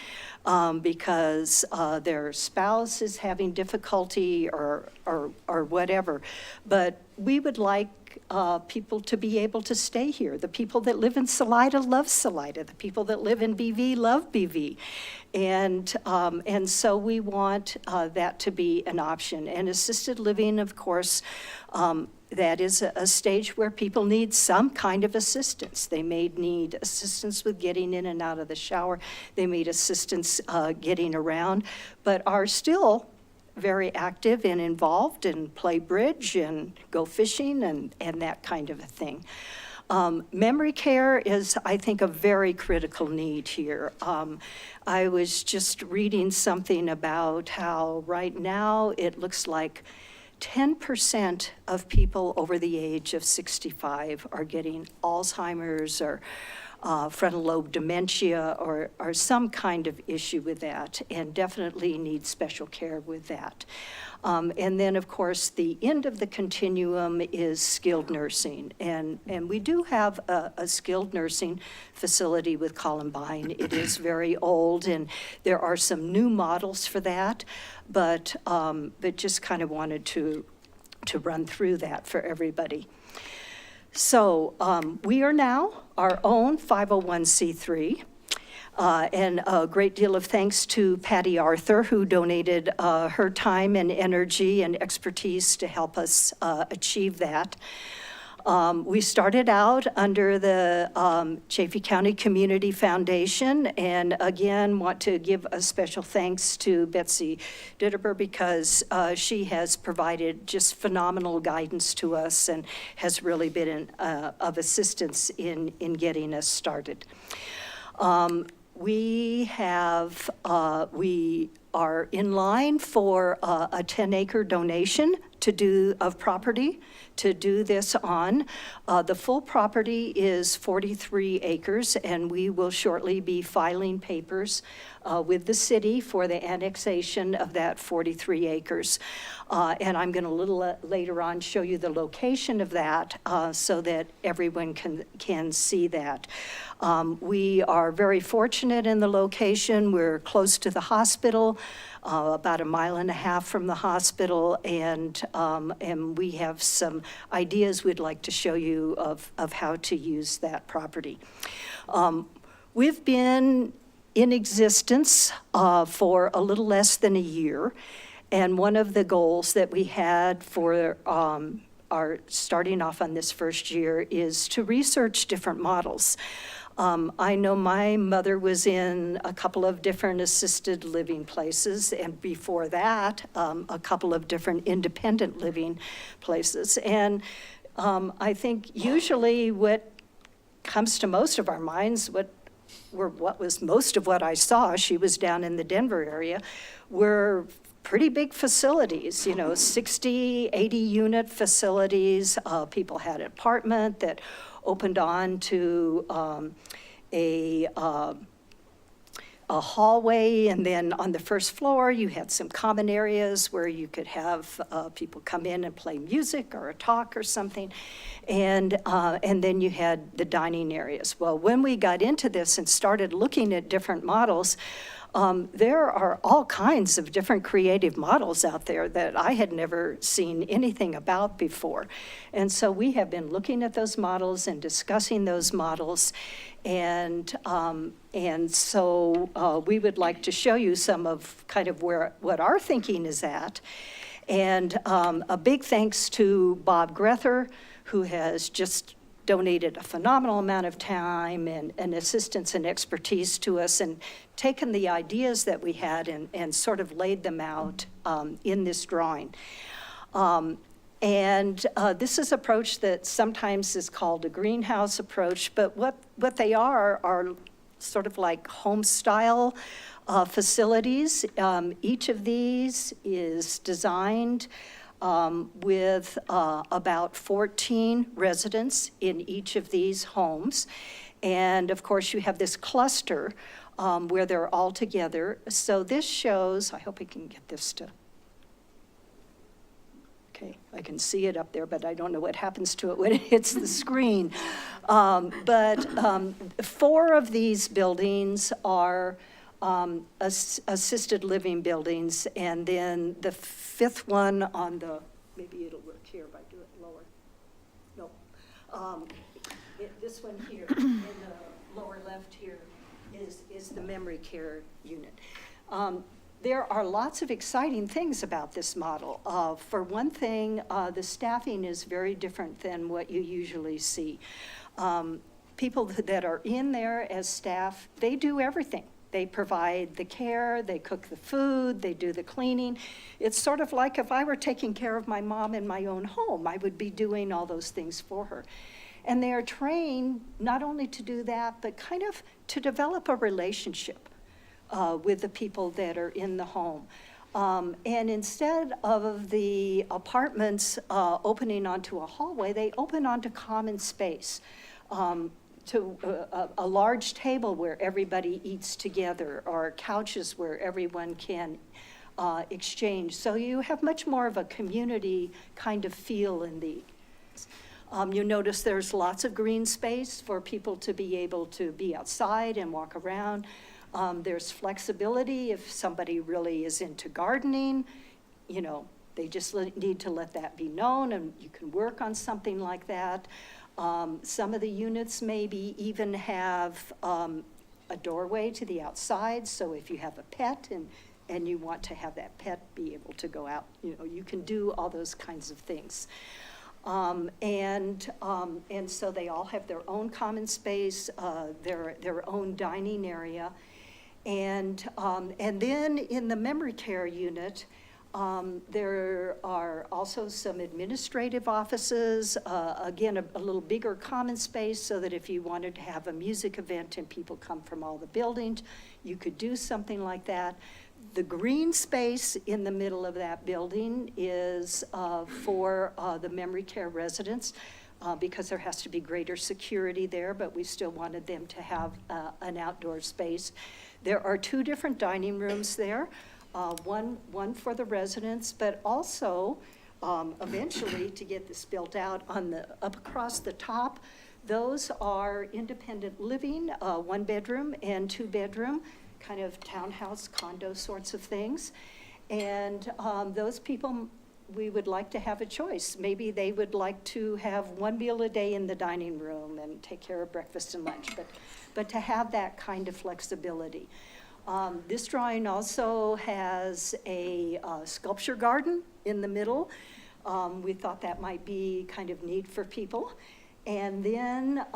N: because their spouse is having difficulty or whatever. But we would like people to be able to stay here. The people that live in Salida love Salida. The people that live in BV love BV. And so we want that to be an option. And assisted living, of course, that is a stage where people need some kind of assistance. They may need assistance with getting in and out of the shower. They need assistance getting around, but are still very active and involved and play bridge and go fishing and that kind of a thing. Memory care is, I think, a very critical need here. I was just reading something about how right now it looks like 10% of people over the age of 65 are getting Alzheimer's or frontal lobe dementia or some kind of issue with that, and definitely need special care with that. And then, of course, the end of the continuum is skilled nursing. And we do have a skilled nursing facility with Columbine. It is very old, and there are some new models for that, but just kind of wanted to run through that for everybody. So we are now our own 501c3. And a great deal of thanks to Patty Arthur, who donated her time and energy and expertise to help us achieve that. We started out under the Chaffey County Community Foundation, and again, want to give a special thanks to Betsy Ditterber because she has provided just phenomenal guidance to us and has really been of assistance in getting us started. We are in line for a 10-acre donation of property to do this on. The full property is 43 acres, and we will shortly be filing papers with the city for the annexation of that 43 acres. And I'm going to a little later on show you the location of that so that everyone can see that. We are very fortunate in the location. We're close to the hospital, about 1.5 miles from the hospital, and we have some ideas we'd like to show you of how to use that property. We've been in existence for a little less than a year, and one of the goals that we had for our starting off on this first year is to research different models. I know my mother was in a couple of different assisted living places, and before that, a couple of different independent living places. And I think usually what comes to most of our minds, what was most of what I saw, she was down in the Denver area, were pretty big facilities, 60, 80 unit facilities. People had an apartment that opened on to a hallway, and then on the first floor you had some common areas where you could have people come in and play music or a talk or something, and then you had the dining areas. Well, when we got into this and started looking at different models, there are all kinds of different creative models out there that I had never seen anything about before. And so we have been looking at those models and discussing those models. And so we would like to show you some of kind of what our thinking is at. And a big thanks to Bob Grether, who has just donated a phenomenal amount of time and assistance and expertise to us, and taken the ideas that we had and sort of laid them out in this drawing. This is approach that sometimes is called a greenhouse approach, but what they are sort of like home style facilities. Each of these is designed with about 14 residents in each of these homes. And of course, you have this cluster where they're all together. So this shows, I hope I can get this to, okay, I can see it up there, but I don't know what happens to it when it hits the screen. But 4 of these buildings are assisted living buildings, and then the 5th one on the, maybe it'll work here if I do it lower. No. This one here, in the lower left here, is the memory care unit. There are lots of exciting things about this model. For one thing, the staffing is very different than what you usually see. People that are in there as staff, they do everything. They provide the care, they cook the food, they do the cleaning. It's sort of like if I were taking care of my mom in my own home, I would be doing all those things for her. And they are trained not only to do that, but kind of to develop a relationship with the people that are in the home. And instead of the apartments opening onto a hallway, they open onto common space. To a large table where everybody eats together, or couches where everyone can exchange. So you have much more of a community kind of feel in these. You notice there's lots of green space for people to be able to be outside and walk around. There's flexibility if somebody really is into gardening, you know, they just need to let that be known, and you can work on something like that. Some of the units maybe even have a doorway to the outside, so if you have a pet and you want to have that pet be able to go out, you know, you can do all those kinds of things. And so they all have their own common space, their own dining area. And then in the memory care unit, there are also some administrative offices, again, a little bigger common space so that if you wanted to have a music event and people come from all the buildings, you could do something like that. The green space in the middle of that building is for the memory care residents because there has to be greater security there, but we still wanted them to have an outdoor space. There are 2 different dining rooms there. One for the residents, but also eventually to get this built out up across the top, those are independent living, 1 bedroom and 2 bedroom, kind of townhouse condo sorts of things. And those people, we would like to have a choice. Maybe they would like to have 1 meal a day in the dining room and take care of breakfast and lunch, but to have that kind of flexibility. This drawing also has a sculpture garden in the middle. We thought that might be kind of neat for people. And then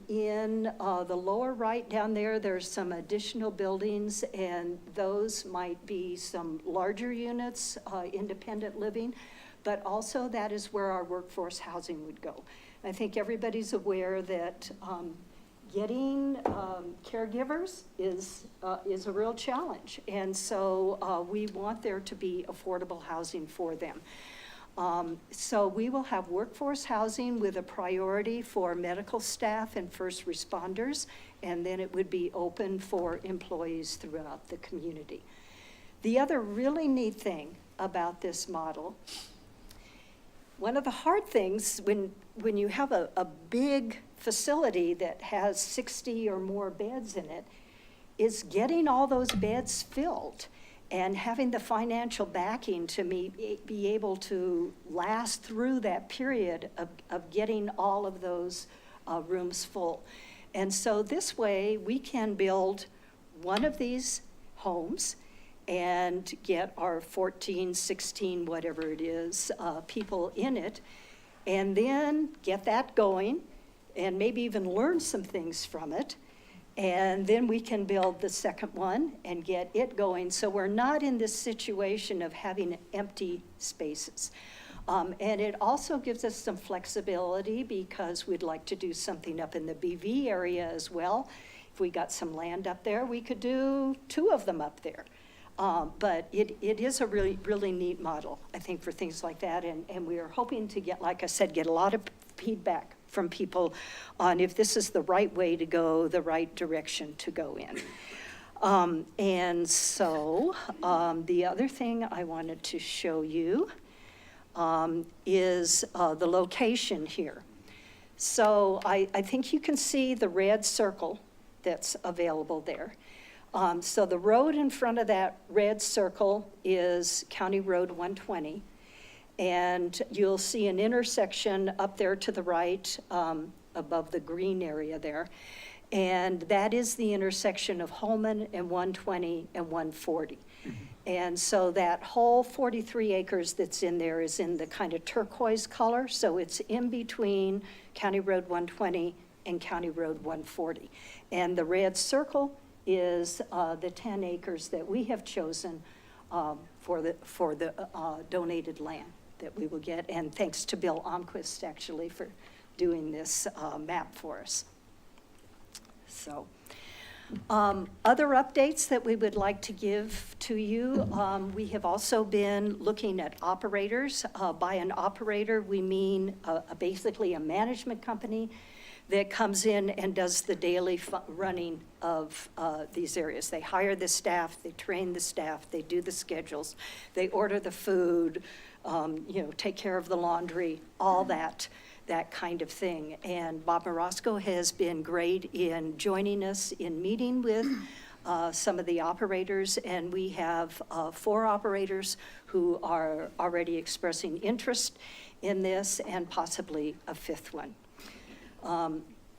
N: in the lower right down there, there's some additional buildings, and those might be some larger units, independent living, but also that is where our workforce housing would go. I think everybody's aware that getting caregivers is a real challenge, and so we want there to be affordable housing for them. So we will have workforce housing with a priority for medical staff and first responders, and then it would be open for employees throughout the community. The other really neat thing about this model, one of the hard things when you have a big facility that has 60 or more beds in it is getting all those beds filled and having the financial backing to be able to last through that period of getting all of those rooms full. And so this way we can build one of these homes and get our 14, 16, whatever it is, people in it, and then get that going, and maybe even learn some things from it. And then we can build the second one and get it going. So we're not in this situation of having empty spaces. And it also gives us some flexibility because we'd like to do something up in the BV area as well. If we got some land up there, we could do 2 of them up there. But it is a really, really neat model, I think, for things like that. And we are hoping to get, like I said, get a lot of feedback from people on if this is the right way to go, the right direction to go in. And so the other thing I wanted to show you is the location here. So I think you can see the red circle that's available there. So the road in front of that red circle is County Road 120. And you'll see an intersection up there to the right, above the green area there. And that is the intersection of Holman and 120 and 140. And so that whole 43 acres that's in there is in the kind of turquoise color. So it's in between County Road 120 and County Road 140. And the red circle is the 10 acres that we have chosen for the donated land that we will get. And thanks to Bill Omquist, actually, for doing this map for us. So, other updates that we would like to give to you, we have also been looking at operators. By an operator, we mean basically a management company that comes in and does the daily running of these areas. They hire the staff, they train the staff, they do the schedules, they order the food, take care of the laundry, all that kind of thing. And Bob Morosco has been great in joining us in meeting with some of the operators, and we have 4 operators who are already expressing interest in this, and possibly a 5th one.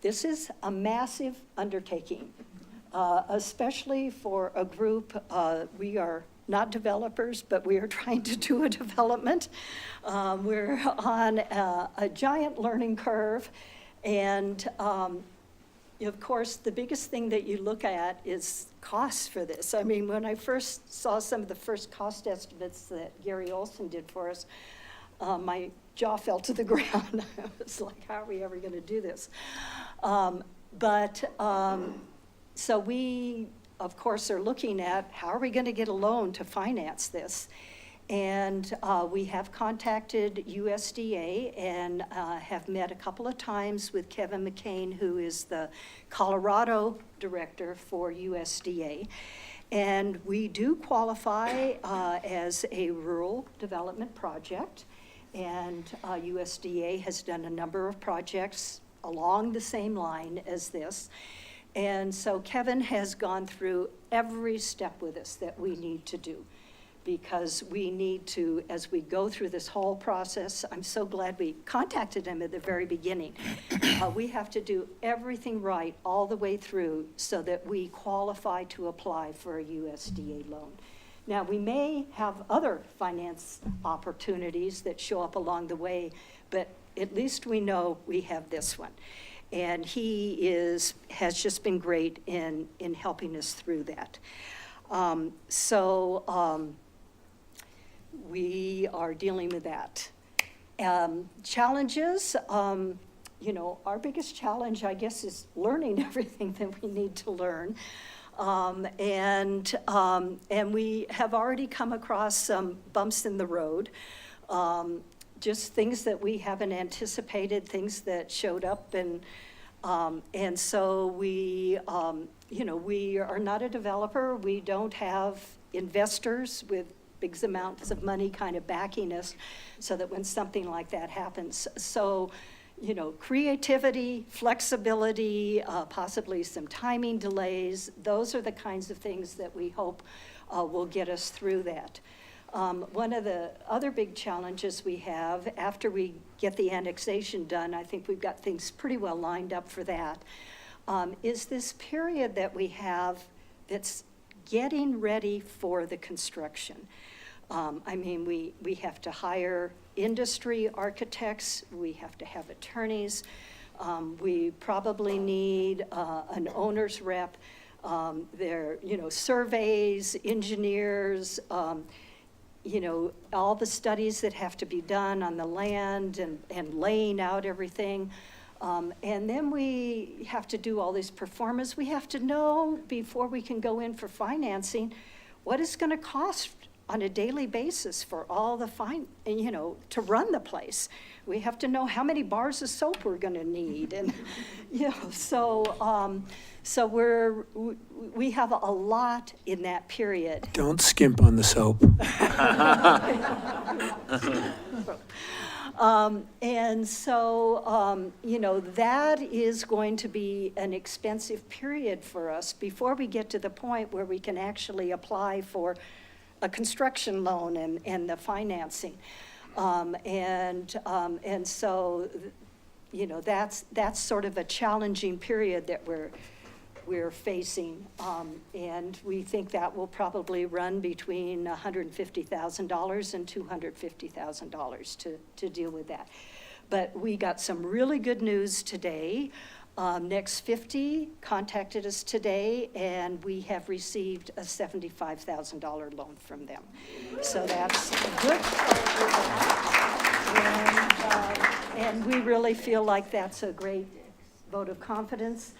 N: This is a massive undertaking, especially for a group. We are not developers, but we are trying to do a development. We're on a giant learning curve. And of course, the biggest thing that you look at is costs for this. I mean, when I first saw some of the first cost estimates that Gary Olson did for us, my jaw fell to the ground. I was like, how are we ever going to do this? So we, of course, are looking at how are we going to get a loan to finance this. And we have contacted USDA and have met a couple of times with Kevin McCain, who is the Colorado director for USDA. And we do qualify as a rural development project. And USDA has done a number of projects along the same line as this. And so Kevin has gone through every step with us that we need to do, because we need to, as we go through this whole process, I'm so glad we contacted him at the very beginning. We have to do everything right all the way through so that we qualify to apply for a USDA loan. Now, we may have other finance opportunities that show up along the way, but at least we know we have this one. And he has just been great in helping us through that. We are dealing with that. Challenges, our biggest challenge, I guess, is learning everything that we need to learn. And we have already come across some bumps in the road, just things that we haven't anticipated, things that showed up, and so we are not a developer. We don't have investors with big amounts of money kind of backing us, so that when something like that happens, creativity, flexibility, possibly some timing delays, those are the kinds of things that we hope will get us through that. One of the other big challenges we have after we get the annexation done, I think we've got things pretty well lined up for that, is this period that we have that's getting ready for the construction. We have to hire industry architects, we have to have attorneys, We probably need an owner's rep. There, surveys, engineers, all the studies that have to be done on the land and laying out everything. And then we have to do all these performance. We have to know before we can go in for financing, what it's going to cost on a daily basis for all the to run the place. We have to know how many bars of soap we're going to need. And, so we have a lot in that period.
E: Don't skimp on the soap.
N: And so, that is going to be an expensive period for us before we get to the point where we can actually apply for a construction loan and the financing. And so, that's sort of a challenging period that we're facing. And we think that will probably run between $150,000 and $250,000 to deal with that. But we got some really good news today. Next 50 contacted us today, and we have received a $75,000 loan from them. So that's good. And we really feel like that's a great vote of confidence.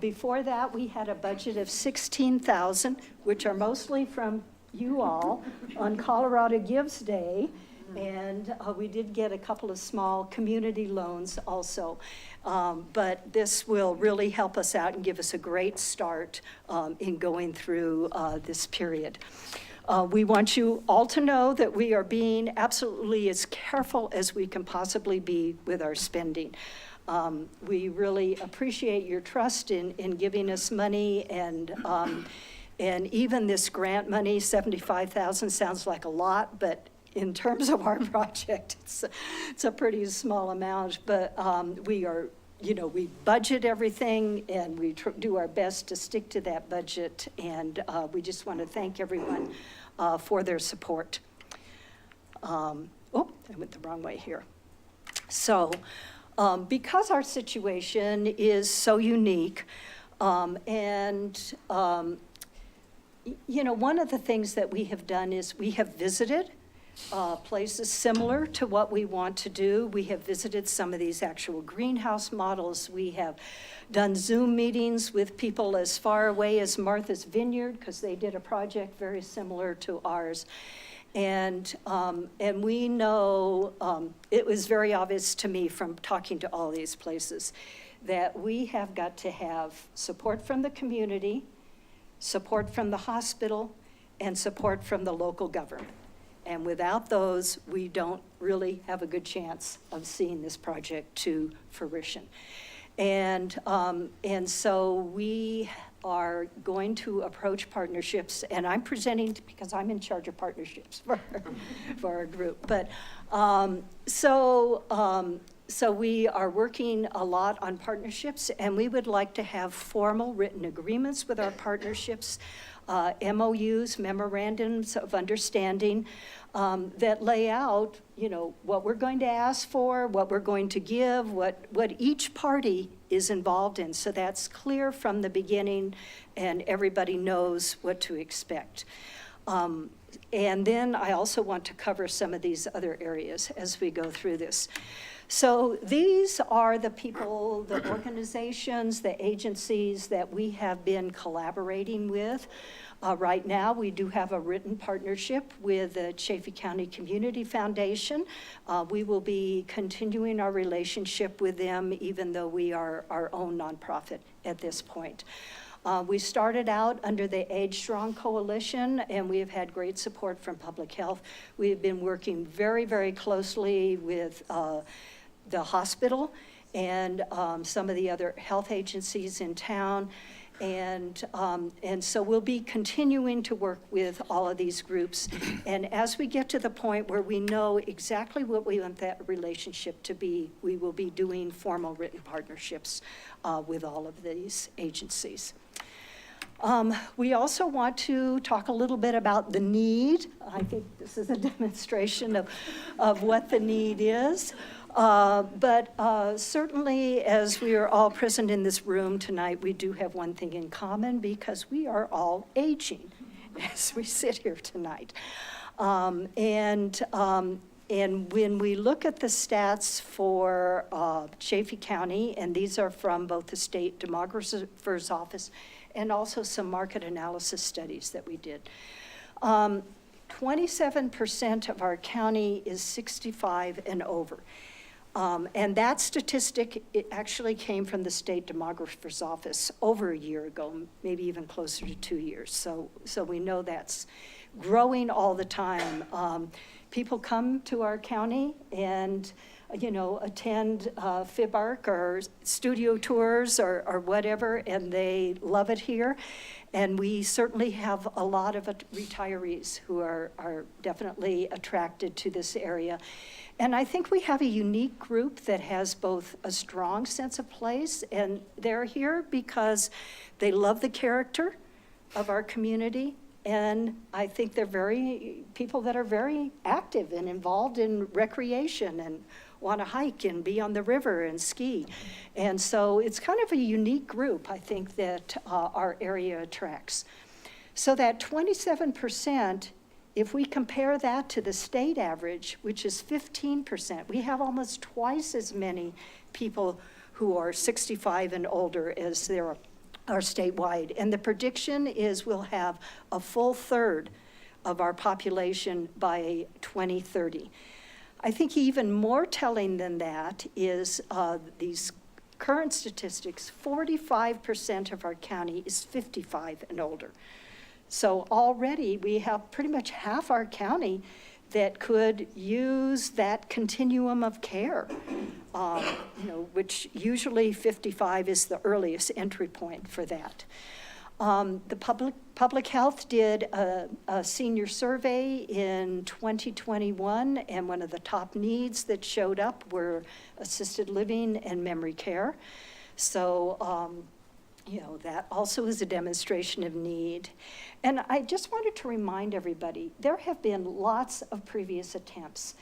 N: Before that, we had a budget of $16,000, which are mostly from you all on Colorado Gives Day. And we did get a couple of small community loans also. But this will really help us out and give us a great start in going through this period. We want you all to know that we are being absolutely as careful as we can possibly be with our spending. We really appreciate your trust in giving us money, and even this grant money, $75,000 sounds like a lot, but in terms of our project, it's a pretty small amount. But we are, we budget everything, and we do our best to stick to that budget. And we just want to thank everyone for their support. I went the wrong way here. So. Because our situation is so unique, one of the things that we have done is we have visited places similar to what we want to do. We have visited some of these actual greenhouse models. We have done Zoom meetings with people as far away as Martha's Vineyard, because they did a project very similar to ours. And we know, it was very obvious to me from talking to all these places that we have got to have support from the community, support from the hospital, and support from the local government. And without those, we don't really have a good chance of seeing this project to fruition. And so we are going to approach partnerships, and I'm presenting because I'm in charge of partnerships for our group. But so we are working a lot on partnerships, and we would like to have formal written agreements with our partnerships, MOUs, memorandums of understanding, that lay out, what we're going to ask for, what we're going to give, what each party is involved in. So that's clear from the beginning, and everybody knows what to expect. And then I also want to cover some of these other areas as we go through this. So these are the people, the organizations, the agencies that we have been collaborating with. Right now, we do have a written partnership with the Chaffee County Community Foundation. We will be continuing our relationship with them, even though we are our own nonprofit at this point. We started out under the Age Strong Coalition, and we have had great support from Public Health. We have been working very, very closely with the hospital and some of the other health agencies in town. And so we'll be continuing to work with all of these groups. And as we get to the point where we know exactly what we want that relationship to be, we will be doing formal written partnerships with all of these agencies. We also want to talk a little bit about the need. I think this is a demonstration of what the need is. But certainly, as we are all present in this room tonight, we do have one thing in common, because we are all aging as we sit here tonight. And when we look at the stats for Chaffey County, and these are from both the State Demographer's Office and also some market analysis studies that we did, 27% of our county is 65 and over. And that statistic, it actually came from the State Demographer's Office over a year ago, maybe even closer to 2 years. So we know that's growing all the time. People come to our county and, attend FIBARC or studio tours or whatever, and they love it here. And we certainly have a lot of retirees who are definitely attracted to this area. And I think we have a unique group that has both a strong sense of place, and they're here because they love the character of our community. And I think they're people that are very active and involved in recreation and want to hike and be on the river and ski. And so it's kind of a unique group, I think, that our area attracts. So that 27%, if we compare that to the state average, which is 15%, we have almost twice as many people who are 65 and older as there are statewide. And the prediction is we'll have a full third of our population by 2030. I think even more telling than that is these current statistics. 45% of our county is 55 and older. So already we have pretty much half our county that could use that continuum of care, which usually 55 is the earliest entry point for that. The public health did a senior survey in 2021, and one of the top needs that showed up were assisted living and memory care. So, that also is a demonstration of need. And I just wanted to remind everybody, there have been lots of previous attempts,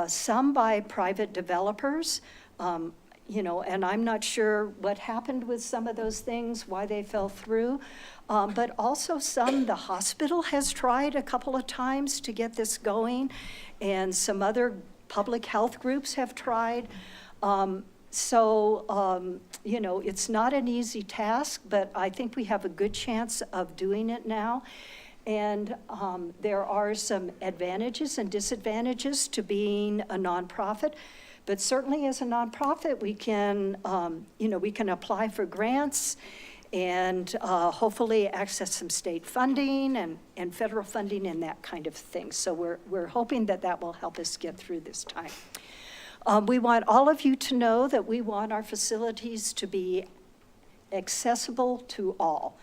N: some by private developers, and I'm not sure what happened with some of those things, why they fell through, but also the hospital has tried a couple of times to get this going, and some other public health groups have tried. It's not an easy task, but I think we have a good chance of doing it now. And there are some advantages and disadvantages to being a nonprofit. But certainly as a nonprofit, we can apply for grants and hopefully access some state funding and federal funding and that kind of thing. So we're hoping that will help us get through this time. We want all of you to know that we want our facilities to be accessible to all.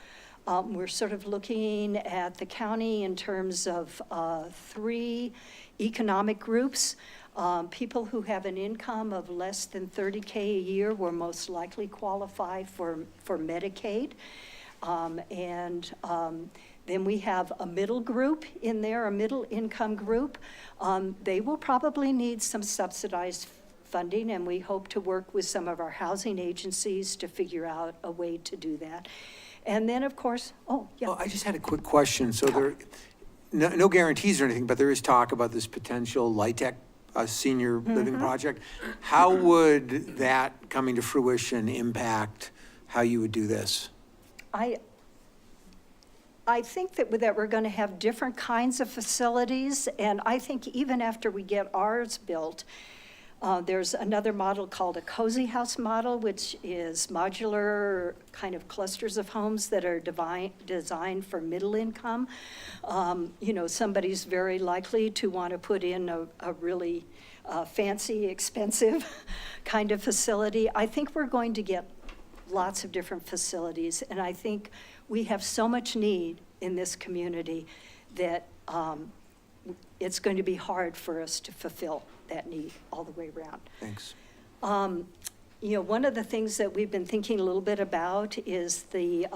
N: We're sort of looking at the county in terms of 3 economic groups. People who have an income of less than $30K a year will most likely qualify for Medicaid. Then we have a middle group in there, a middle income group. They will probably need some subsidized funding, and we hope to work with some of our housing agencies to figure out a way to do that. And then, of course,
E: I just had a quick question. So there, no guarantees or anything, but there is talk about this potential LIHTC senior living project. How would that coming to fruition impact how you would do this?
N: I think that we're going to have different kinds of facilities, and I think even after we get ours built, there's another model called a cozy house model, which is modular kind of clusters of homes that are designed for middle income. Somebody's very likely to want to put in a really fancy, expensive kind of facility. I think we're going to get lots of different facilities, and I think we have so much need in this community that it's going to be hard for us to fulfill that need all the way around.
E: Thanks.
N: One of the things that we've been thinking a little bit about is the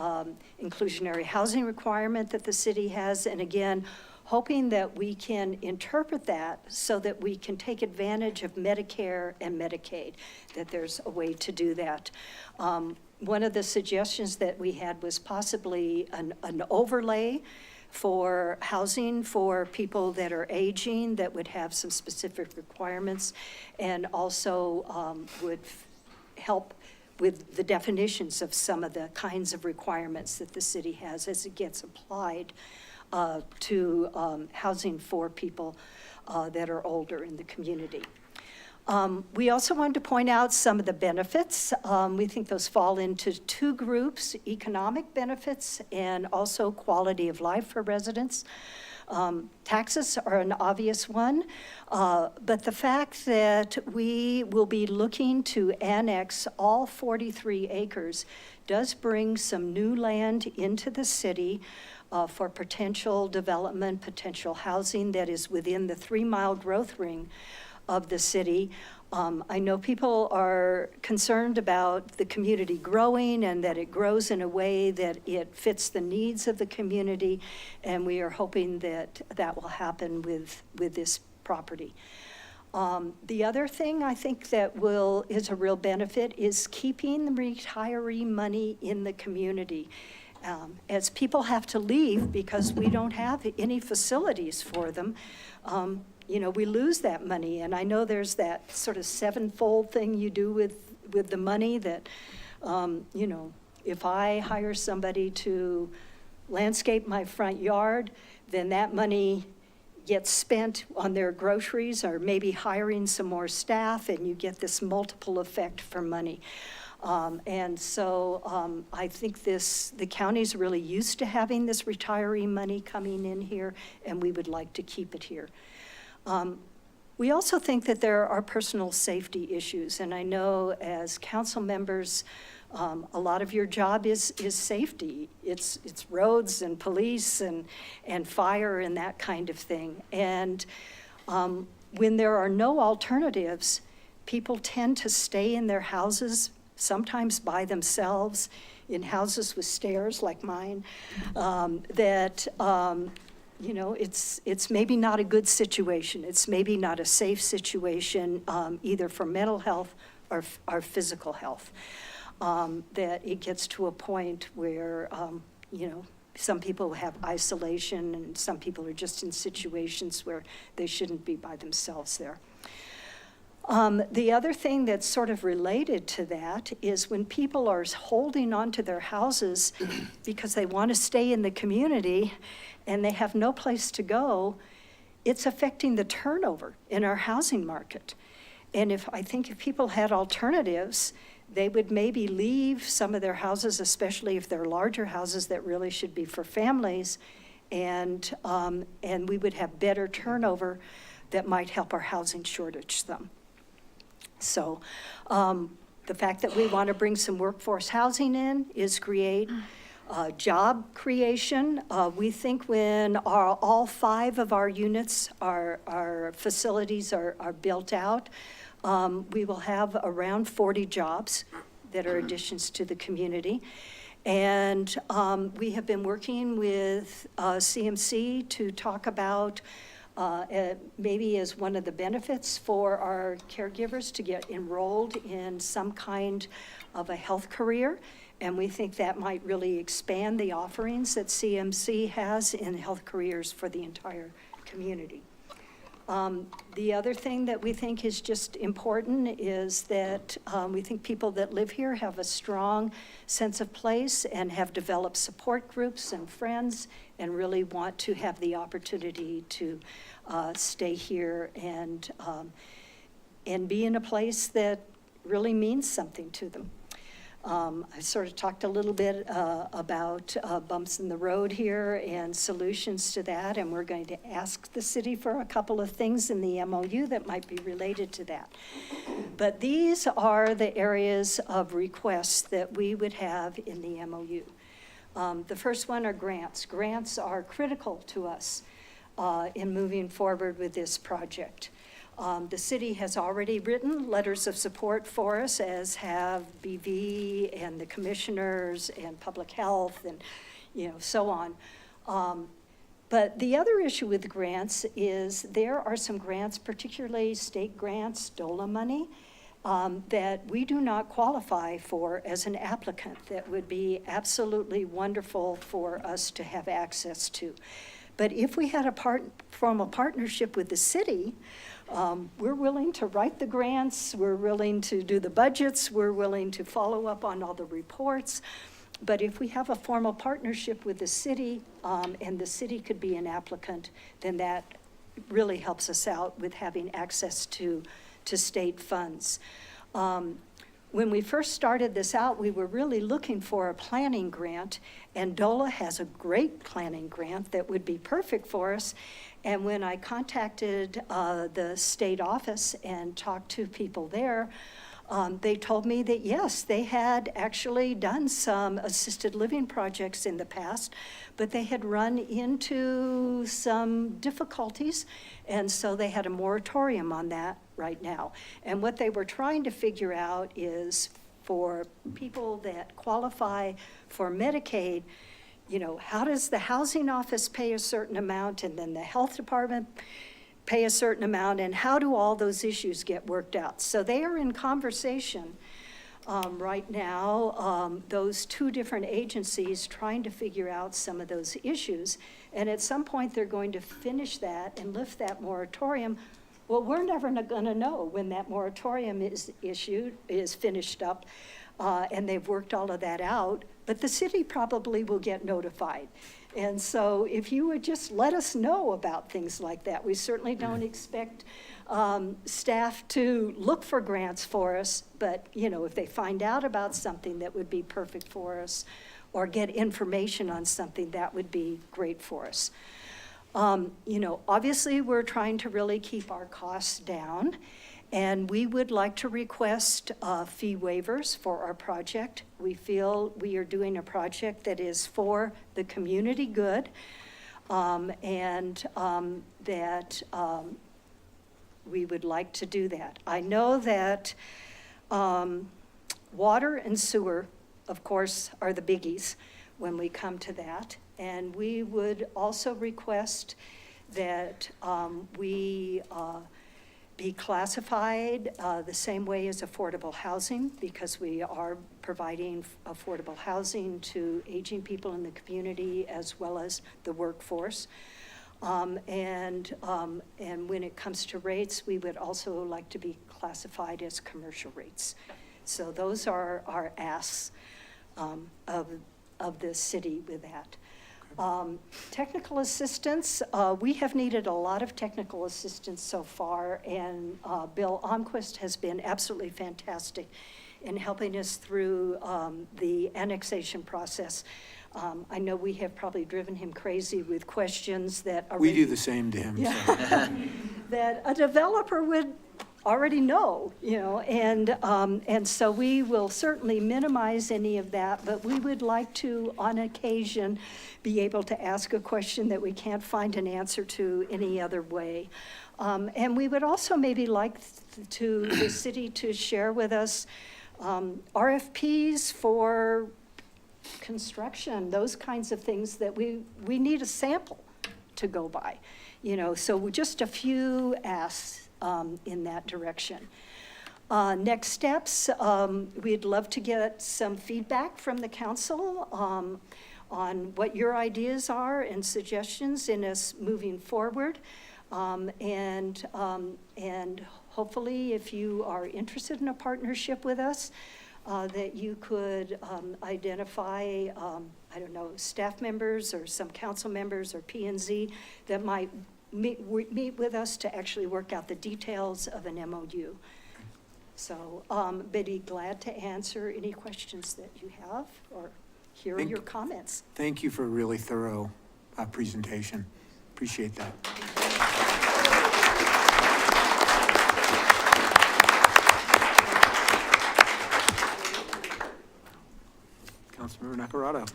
N: inclusionary housing requirement that the city has. And again, hoping that we can interpret that so that we can take advantage of Medicare and Medicaid, that there's a way to do that. One of the suggestions that we had was possibly an overlay for housing for people that are aging, that would have some specific requirements, and also would help with the definitions of some of the kinds of requirements that the city has as it gets applied to housing for people that are older in the community. We also wanted to point out some of the benefits. We think those fall into two groups: economic benefits and also quality of life for residents. Taxes are an obvious one, but the fact that we will be looking to annex all 43 acres does bring some new land into the city for potential development, potential housing that is within the 3-mile growth ring of the city. I know people are concerned about the community growing and that it grows in a way that it fits the needs of the community, and we are hoping that that will happen with this property. The other thing I think that is a real benefit is keeping the retiree money in the community. As people have to leave because we don't have any facilities for them, we lose that money. And I know there's that sort of sevenfold thing you do with the money that, if I hire somebody to landscape my front yard, then that money gets spent on their groceries or maybe hiring some more staff, and you get this multiple effect for money. And so I think the county's really used to having this retiree money coming in here, and we would like to keep it here. We also think that there are personal safety issues, and I know as council members, a lot of your job is safety. It's roads and police and fire and that kind of thing. And when there are no alternatives, people tend to stay in their houses, sometimes by themselves, in houses with stairs like mine, it's maybe not a good situation. It's maybe not a safe situation, either for mental health or physical health. That it gets to a point where, some people have isolation and some people are just in situations where they shouldn't be by themselves there. The other thing that's sort of related to that is when people are holding on to their houses because they want to stay in the community and they have no place to go, it's affecting the turnover in our housing market. And I think if people had alternatives, they would maybe leave some of their houses, especially if they're larger houses that really should be for families, and we would have better turnover that might help our housing shortage some. So the fact that we want to bring some workforce housing in is great. Job creation, we think when all 5 of our units, our facilities are built out, we will have around 40 jobs that are additions to the community. And we have been working with CMC to talk about maybe as one of the benefits for our caregivers to get enrolled in some kind of a health career. And we think that might really expand the offerings that CMC has in health careers for the entire community. The other thing that we think is just important is that we think people that live here have a strong sense of place and have developed support groups and friends and really want to have the opportunity to stay here and be in a place that really means something to them. I sort of talked a little bit about bumps in the road here and solutions to that, and we're going to ask the city for a couple of things in the MOU that might be related to that. But these are the areas of requests that we would have in the MOU. The first one are grants. Grants are critical to us in moving forward with this project. The city has already written letters of support for us, as have BV and the commissioners and public health and, so on. But the other issue with grants is there are some grants, particularly state grants, DOLA money, that we do not qualify for as an applicant, that would be absolutely wonderful for us to have access to. But if we had form a partnership with the city, we're willing to write the grants, we're willing to do the budgets, we're willing to follow up on all the reports. But if we have a formal partnership with the city, and the city could be an applicant, then that really helps us out with having access to state funds. When we first started this out, we were really looking for a planning grant, and DOLA has a great planning grant that would be perfect for us. And when I contacted the state office and talked to people there, they told me that, yes, they had actually done some assisted living projects in the past, but they had run into some difficulties, and so they had a moratorium on that right now. And what they were trying to figure out is for people that qualify for Medicaid, you know, how does the housing office pay a certain amount and then the health department pay a certain amount, and how do all those issues get worked out? So they are in conversation right now, those two different agencies trying to figure out some of those issues. And at some point, they're going to finish that and lift that moratorium. Well, we're never gonna know when that moratorium is finished up, and they've worked all of that out, but the city probably will get notified. And so if you would just let us know about things like that. We certainly don't expect staff to look for grants for us, but, you know, if they find out about something that would be perfect for us or get information on something, that would be great for us. You know, obviously, we're trying to really keep our costs down, and we would like to request fee waivers for our project. We feel we are doing a project that is for the community good, and that we would like to do that. I know that water and sewer, of course, are the biggies when we come to that. And we would also request that we be classified the same way as affordable housing, because we are providing affordable housing to aging people in the community as well as the workforce. And when it comes to rates, we would also like to be classified as commercial rates. So those are our asks of the city with that. Technical assistance, we have needed a lot of technical assistance so far, and Bill Almquist has been absolutely fantastic in helping us through the annexation process. I know we have probably driven him crazy with questions that are.
E: We do the same to him.
N: Yeah.
E: So.
N: That a developer would already know, you know, and so we will certainly minimize any of that, but we would like to, on occasion, be able to ask a question that we can't find an answer to any other way. And we would also maybe like the city to share with us RFPs for construction, those kinds of things that we need a sample to go by, you know, so just a few asks in that direction. Next steps, we'd love to get some feedback from the council on what your ideas are and suggestions in us moving forward. And hopefully, if you are interested in a partnership with us, that you could identify, I don't know, staff members or some council members or P&Z that might meet with us to actually work out the details of an MOU. So, Betty, glad to answer any questions that you have or hear your comments.
E: Thank you for a really thorough presentation. Appreciate that. Councilmember Nacarado.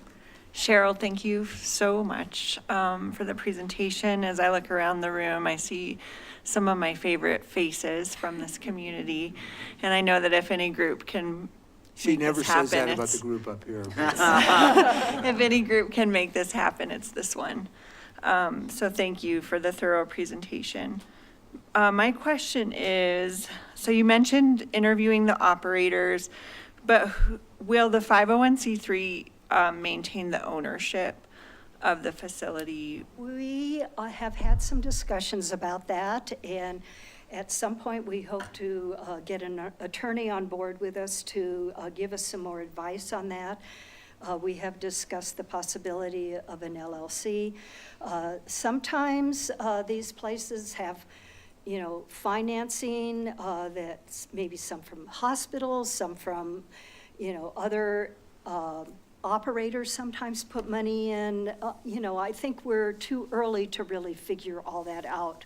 F: Cheryl, thank you so much for the presentation. As I look around the room, I see some of my favorite faces from this community. And I know that if any group can
E: She never says that
F: happen,
E: about the group up here.
F: if any group can make this happen, it's this one. So thank you for the thorough presentation. My question is, so you mentioned interviewing the operators, but will the 501c3 maintain the ownership of the facility?
N: We have had some discussions about that, and at some point, we hope to get an attorney on board with us to give us some more advice on that. We have discussed the possibility of an LLC. Sometimes these places have, financing that's maybe some from hospitals, some from, other operators sometimes put money in. I think we're too early to really figure all that out.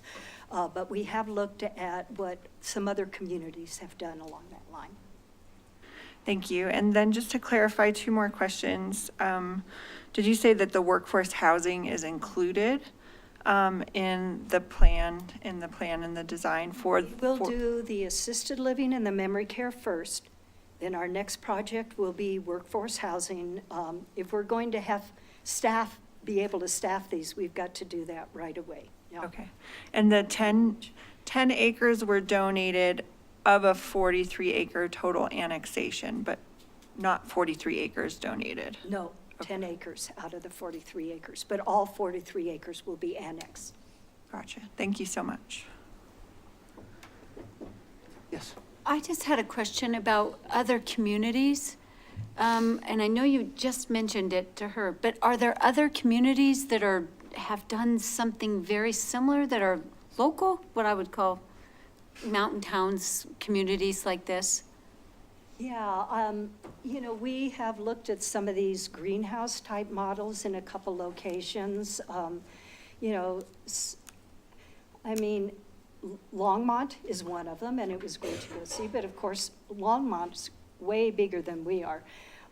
N: But we have looked at what some other communities have done along that line.
F: Thank you. And then just to clarify, 2 more questions. Did you say that the workforce housing is included in the plan and the design for?
N: We'll do the assisted living and the memory care first. Then our next project will be workforce housing. If we're going to have staff be able to staff these, we've got to do that right away. Yeah.
F: Okay. And the 10 acres were donated of a 43-acre total annexation, but not 43 acres donated?
N: No, 10 acres out of the 43 acres, but all 43 acres will be annexed.
F: Gotcha. Thank you so much.
E: Yes.
C: I just had a question about other communities. And I know you just mentioned it to her, but are there other communities that have done something very similar that are local, what I would call mountain towns, communities like this?
N: Yeah, we have looked at some of these greenhouse type models in a couple locations. Longmont is one of them, and it was great to go see, but of course, Longmont's way bigger than we are.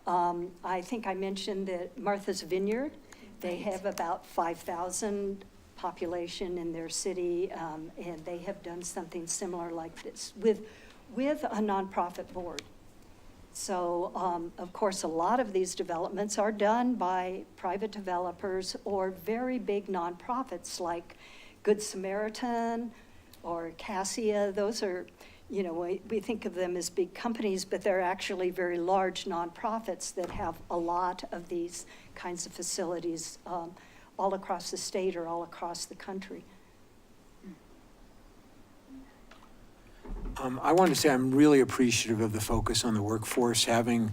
N: I think I mentioned that Martha's Vineyard, they have about 5,000 population in their city, and they have done something similar like this with a nonprofit board. So, of course, a lot of these developments are done by private developers or very big nonprofits like Good Samaritan or Cassia. Those are, we think of them as big companies, but they're actually very large nonprofits that have a lot of these kinds of facilities all across the state or all across the country.
E: I wanted to say I'm really appreciative of the focus on the workforce, having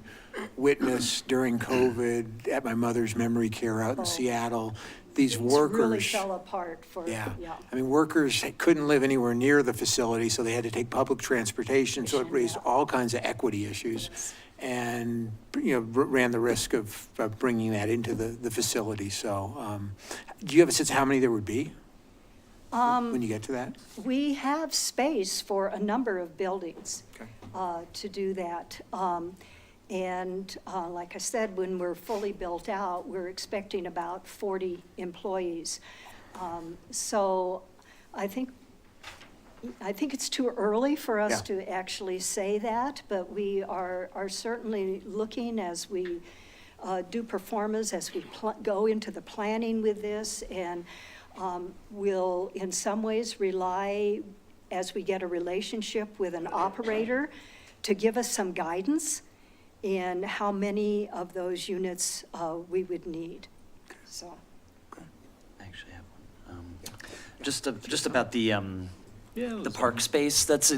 E: witnessed during COVID at my mother's memory care out in Seattle, these workers.
N: Really fell apart for,
E: yeah. I mean, workers couldn't live anywhere near the facility, so they had to take public transportation, so it raised all kinds of equity issues. And, ran the risk of bringing that into the facility. So do you have a sense of how many there would be when you get to that?
N: We have space for a number of buildings to do that. And like I said, when we're fully built out, we're expecting about 40 employees. So I think it's too early for us to actually say that, but we are certainly looking as we do performance, as we go into the planning with this, and we'll in some ways rely, as we get a relationship with an operator, to give us some guidance in how many of those units we would need. So.
B: I actually have one. Just about the park space that's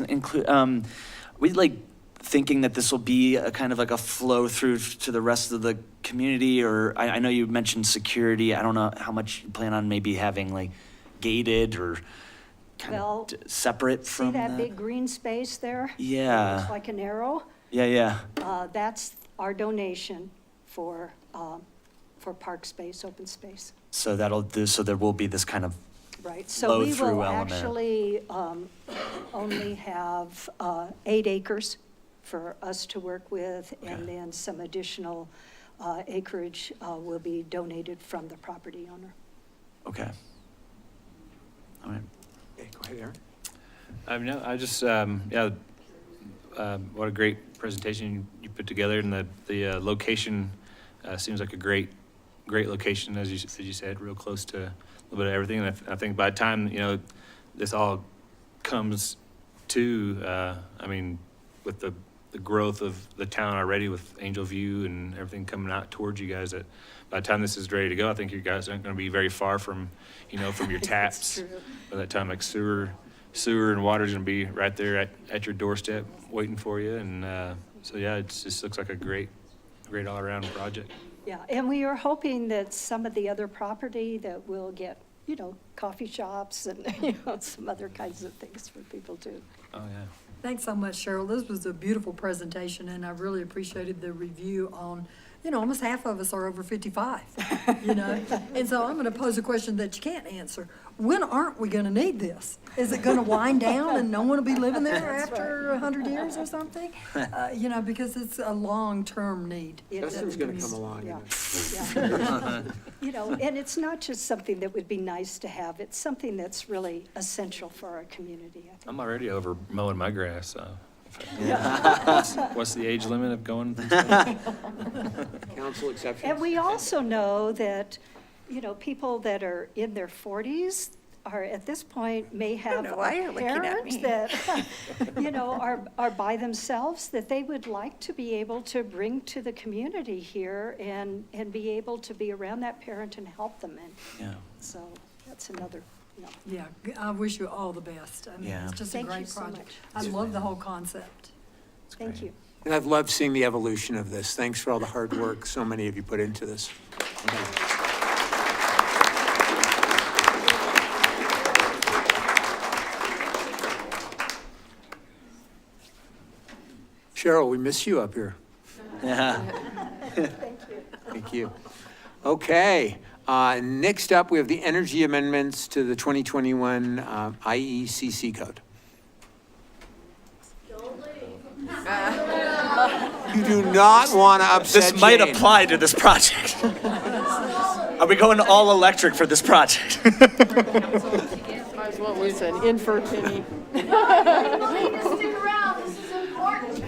B: we thinking that this will be a kind of like a flow through to the rest of the community, or I know you mentioned security. I don't know how much you plan on maybe having gated or kind of separate from
N: See that big green space there?
B: Yeah.
N: It looks like an arrow.
B: Yeah.
N: That's our donation for park space, open space.
B: So there will be this kind of
N: Right, so we
B: flow-through
N: will
B: element.
N: actually only have 8 acres for us to work with, and then some additional acreage will be donated from the property owner.
B: Okay. All right.
E: Okay, go ahead, Aaron.
M: I just, what a great presentation you put together, and the location seems like a great great location, as you said, real close to a little bit of everything. And I think by the time, this all comes to, I mean, with the growth of the town already with Angel View and everything coming out towards you guys, that by the time this is ready to go, I think you guys aren't going to be very far from, from your taps. By that time, like sewer and water is going to be right there at your doorstep waiting for you. And so, yeah, it just looks like a great all-around project.
N: Yeah, and we are hoping that some of the other property that will get, coffee shops and, some other kinds of things for people too.
M: Oh, yeah.
A: Thanks so much, Cheryl. This was a beautiful presentation, and I really appreciated the review on, almost half of us are over 55, And so I'm going to pose a question that you can't answer. When aren't we going to need this? Is it going to wind down and no one will be living there after 100 years or something? Because it's a long-term need.
E: Justin's going to come along.
N: Yeah. And it's not just something that would be nice to have. It's something that's really essential for our community, I think.
M: I'm already over mowing my grass, so. What's the age limit of going?
E: Council exceptions?
N: And we also know that, people that are in their 40s are, at this point, may have parents that, are by themselves, that they would like to be able to bring to the community here and be able to be around that parent and help them. And
B: Yeah.
N: so that's another,
A: Yeah, I wish you all the best. I mean,
B: Yeah.
A: it's just a
N: Thank you
A: great
N: so
A: project.
N: much.
A: I love the whole concept.
N: Thank you.
E: And I've loved seeing the evolution of this. Thanks for all the hard work so many of you put into this. Cheryl, we miss you up here.
B: Yeah.
E: Thank you. Okay, next up, we have the energy amendments to the 2021 IECC code. You do not want to upset
B: This might
E: Jane.
B: apply to this project. Are we going all electric for this project?
O: Might as well listen, in for a penny.
P: Stick around, this is important.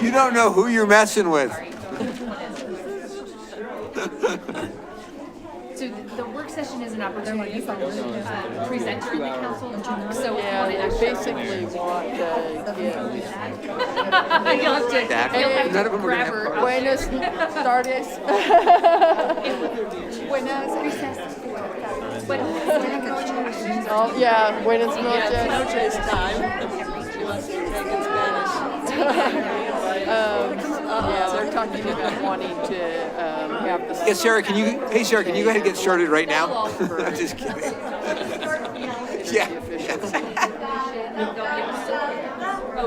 E: You don't know who you're messing with.
L: So the work session is an opportunity for presenter in the council to talk, so if you want to
O: Yeah,
L: actually.
O: we basically want to get.
L: You'll have to, you'll have
E: None
L: to
E: of them are gonna
L: grab
E: have
L: her.
O: Buenas tardes.
L: Buenas recess.
O: Oh, yeah, buenas noches. Time. Yeah, they're talking about wanting to have the.
E: Yes, Sarah, can you go ahead and get started right now? I'm just kidding. Yeah.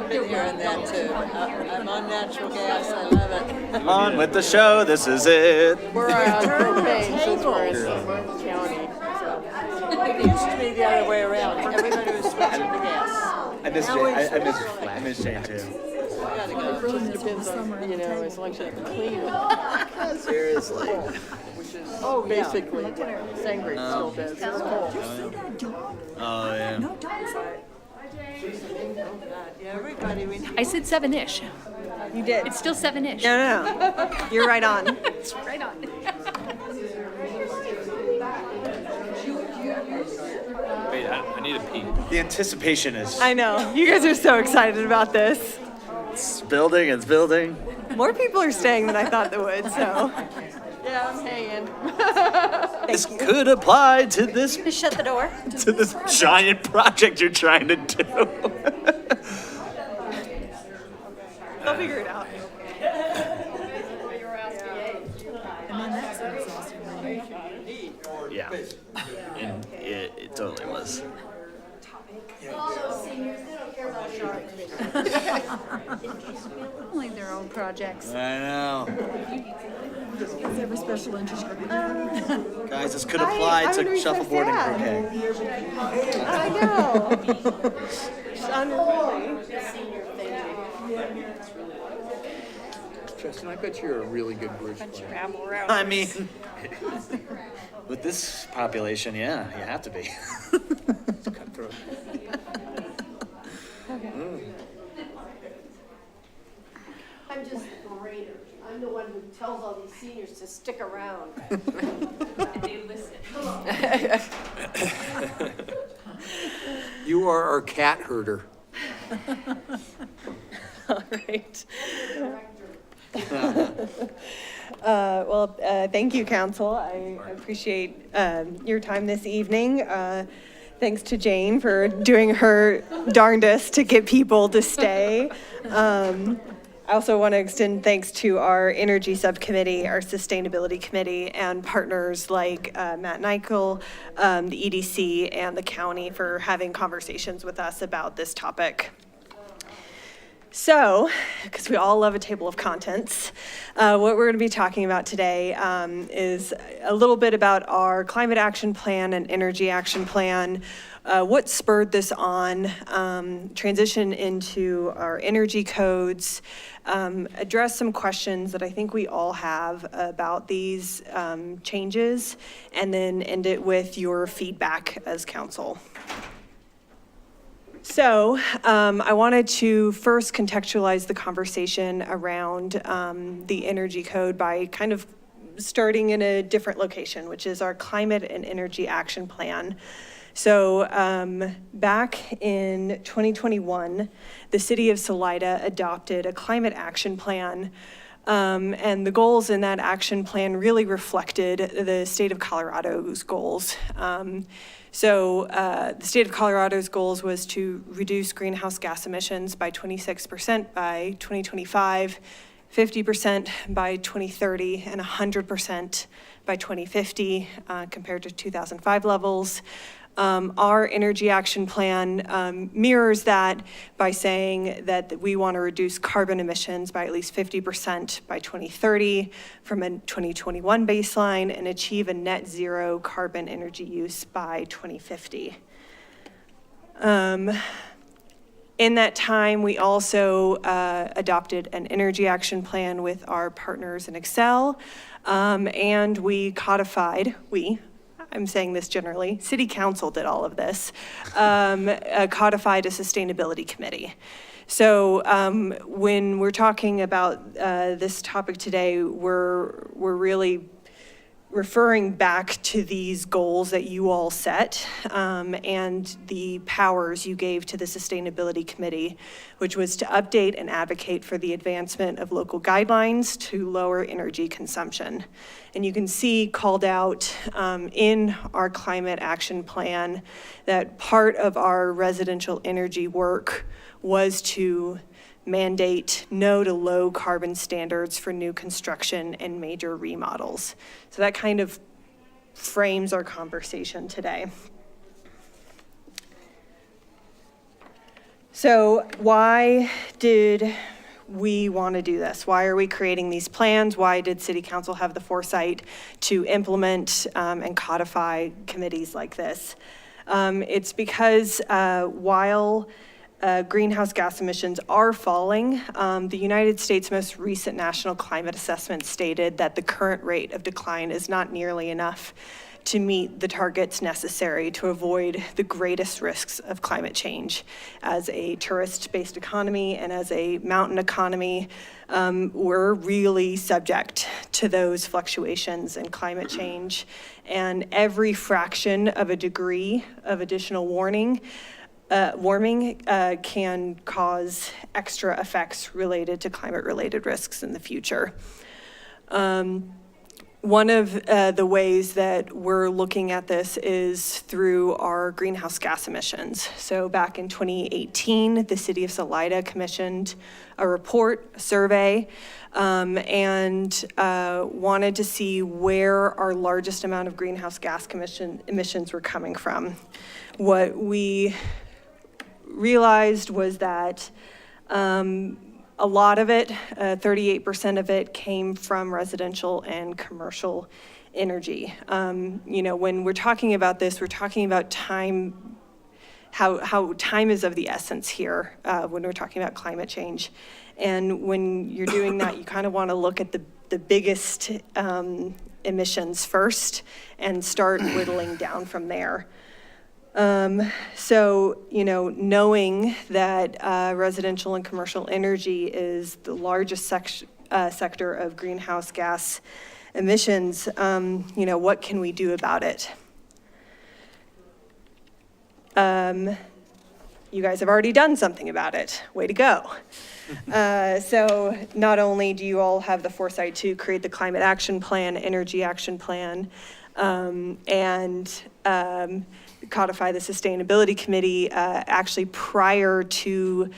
O: Been hearing that too. I'm on natural gas, I love it.
B: On with the show, this is it.
O: We're on propane since we're in the county. So. It used to be the other way around. Everybody was switching to gas.
B: I miss Jane. I miss Jane too.
O: I gotta go. It just depends on, as long as you can clean it.
B: Seriously.
O: Which is basically what Sangre still does. It's cold.
B: Oh yeah.
O: Yeah, everybody, we
L: I said 7-ish.
F: You did.
L: It's still 7-ish.
F: No. You're right on.
L: It's right on.
M: Wait, I need a pee.
B: The anticipation is
F: I know. You guys are so excited about this.
B: it's building. It's building.
F: More people are staying than I thought they would, so.
O: Yeah, I'm hanging.
B: This could apply to this
N: Shut the door.
B: to this giant project you're trying to do.
F: They'll figure it out.
B: Yeah. And it totally was.
P: All those seniors, they don't care about sharks.
C: Only their own projects.
B: I know.
A: Is every special interest group?
B: Guys, this could apply to shuffleboard and croquet.
F: I know. It's unruly.
E: Justin, I bet you're a really good bridge player.
F: Travel around.
B: I mean, with this population, yeah, you have to be.
E: Cutthroat.
P: I'm just greater. I'm the one who tells all these seniors to stick around.
L: They listen.
P: Come on.
E: You are our cat herder.
O: All right. Thank you, Council. I appreciate your time this evening. Thanks to Jane for doing her darndest to get people to stay. I also want to extend thanks to our Energy Subcommittee, our Sustainability Committee, and partners like Matt Nichol, the EDC, and the county for having conversations with us about this topic. So, because we all love a table of contents, what we're going to be talking about today is a little bit about our climate action plan and energy action plan, what spurred this on, transition into our energy codes, address some questions that I think we all have about these changes, and then end it with your feedback as council. So I wanted to first contextualize the conversation around the energy code by kind of starting in a different location, which is our climate and energy action plan. So back in 2021, the city of Salida adopted a climate action plan. And the goals in that action plan really reflected the state of Colorado's goals. The state of Colorado's goals was to reduce greenhouse gas emissions by 26% by 2025, 50% by 2030, and 100% by 2050 compared to 2005 levels. Our energy action plan mirrors that by saying that we want to reduce carbon emissions by at least 50% by 2030 from a 2021 baseline and achieve a net zero carbon energy use by 2050. In that time, we also adopted an energy action plan with our partners in Excel, and we codified, I'm saying this generally, City Council did all of this, codified a sustainability committee. So when we're talking about this topic today, we're really referring back to these goals that you all set and the powers you gave to the Sustainability Committee, which was to update and advocate for the advancement of local guidelines to lower energy consumption. And you can see called out in our climate action plan that part of our residential energy work was to mandate no to low carbon standards for new construction and major remodels. So that kind of frames our conversation today. So why did we want to do this? Why are we creating these plans? Why did City Council have the foresight to implement and codify committees like this? It's because while greenhouse gas emissions are falling, the United States' most recent national climate assessment stated that the current rate of decline is not nearly enough to meet the targets necessary to avoid the greatest risks of climate change. As a tourist-based economy and as a mountain economy, we're really subject to those fluctuations in climate change. And every fraction of a degree of additional warming can cause extra effects related to climate-related risks in the future. One of the ways that we're looking at this is through our greenhouse gas emissions. So back in 2018, the city of Salida commissioned a report, a survey, and wanted to see where our largest amount of greenhouse gas emissions were coming from. What we realized was that a lot of it, 38% of it, came from residential and commercial energy. When we're talking about this, we're talking about time, how time is of the essence here when we're talking about climate change. And when you're doing that, you kind of want to look at the biggest emissions first and start whittling down from there. Knowing that residential and commercial energy is the largest sector of greenhouse gas emissions. What can we do about it? You guys have already done something about it. Way to go. So not only do you all have the foresight to create the climate action plan, energy action plan, and codify the sustainability committee, actually prior to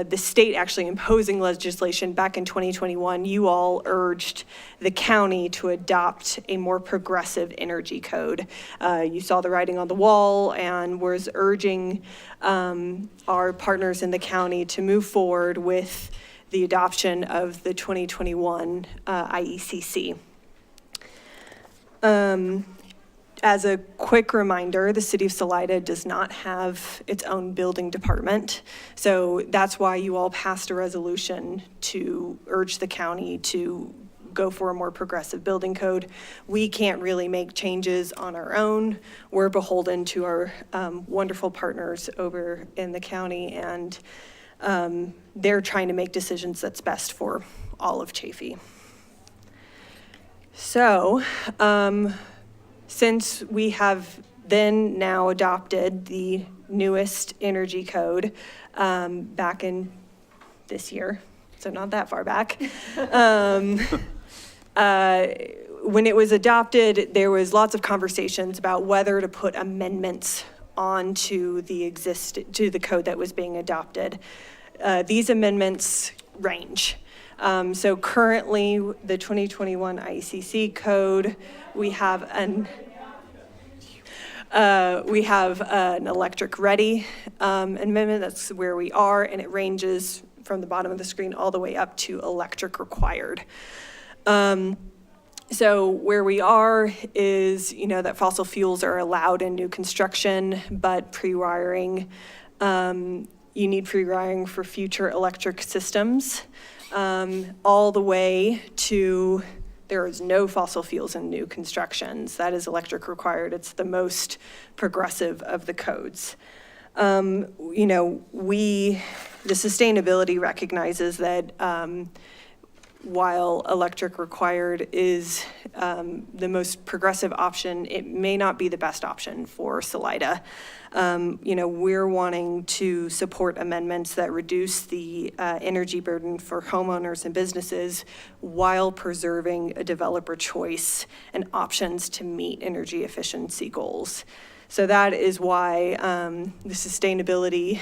O: the state actually imposing legislation back in 2021, you all urged the county to adopt a more progressive energy code. You saw the writing on the wall and was urging our partners in the county to move forward with the adoption of the 2021 IECC. As a quick reminder, the city of Salida does not have its own building department. So that's why you all passed a resolution to urge the county to go for a more progressive building code. We can't really make changes on our own. We're beholden to our wonderful partners over in the county, and they're trying to make decisions that's best for all of Chaffee. So, since we have then now adopted the newest energy code back in this year, so not that far back, when it was adopted, there was lots of conversations about whether to put amendments onto to the code that was being adopted. These amendments range. So currently, the 2021 IECC code, we have an electric ready amendment. That's where we are, and it ranges from the bottom of the screen all the way up to electric required. So where we are is, that fossil fuels are allowed in new construction, but pre-wiring, you need pre-wiring for future electric systems, all the way to there is no fossil fuels in new constructions. That is electric required. It's the most progressive of the codes. The sustainability recognizes that while electric required is the most progressive option, it may not be the best option for Salida. We're wanting to support amendments that reduce the energy burden for homeowners and businesses while preserving a developer choice and options to meet energy efficiency goals. So that is why the Sustainability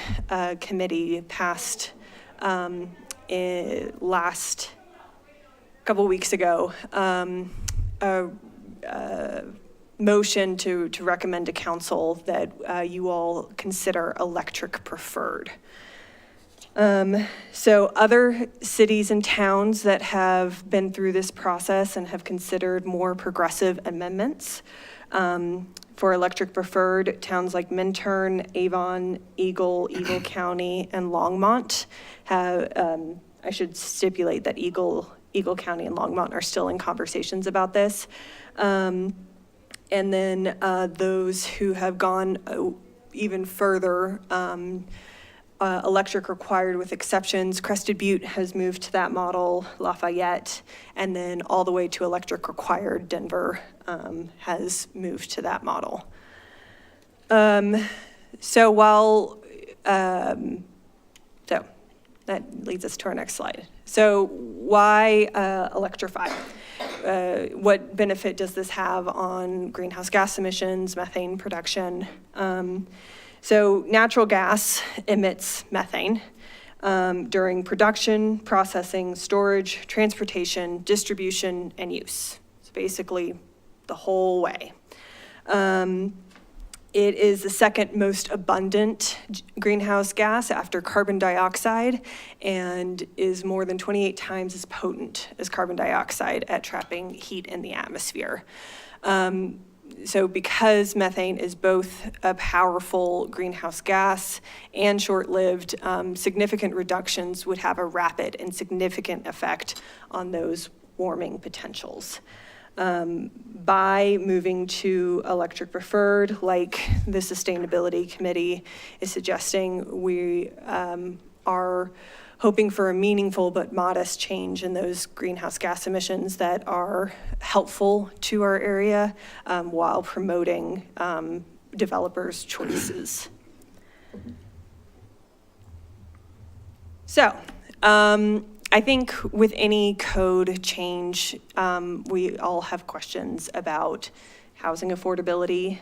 O: Committee passed last couple weeks ago a motion to recommend to council that you all consider electric preferred. So other cities and towns that have been through this process and have considered more progressive amendments for electric preferred, towns like Minturn, Avon, Eagle County, and Longmont have, I should stipulate that Eagle County and Longmont are still in conversations about this. And then those who have gone even further, electric required with exceptions. Crested Butte has moved to that model, Lafayette, and then all the way to electric required, Denver has moved to that model. So that leads us to our next slide. So why electrify? What benefit does this have on greenhouse gas emissions, methane production? So natural gas emits methane during production, processing, storage, transportation, distribution, and use. So basically the whole way. It is the second most abundant greenhouse gas after carbon dioxide and is more than 28 times as potent as carbon dioxide at trapping heat in the atmosphere. So because methane is both a powerful greenhouse gas and short-lived, significant reductions would have a rapid and significant effect on those warming potentials. By moving to electric preferred, like the Sustainability Committee is suggesting, we are hoping for a meaningful but modest change in those greenhouse gas emissions that are helpful to our area while promoting developers' choices. So, I think with any code change, we all have questions about housing affordability,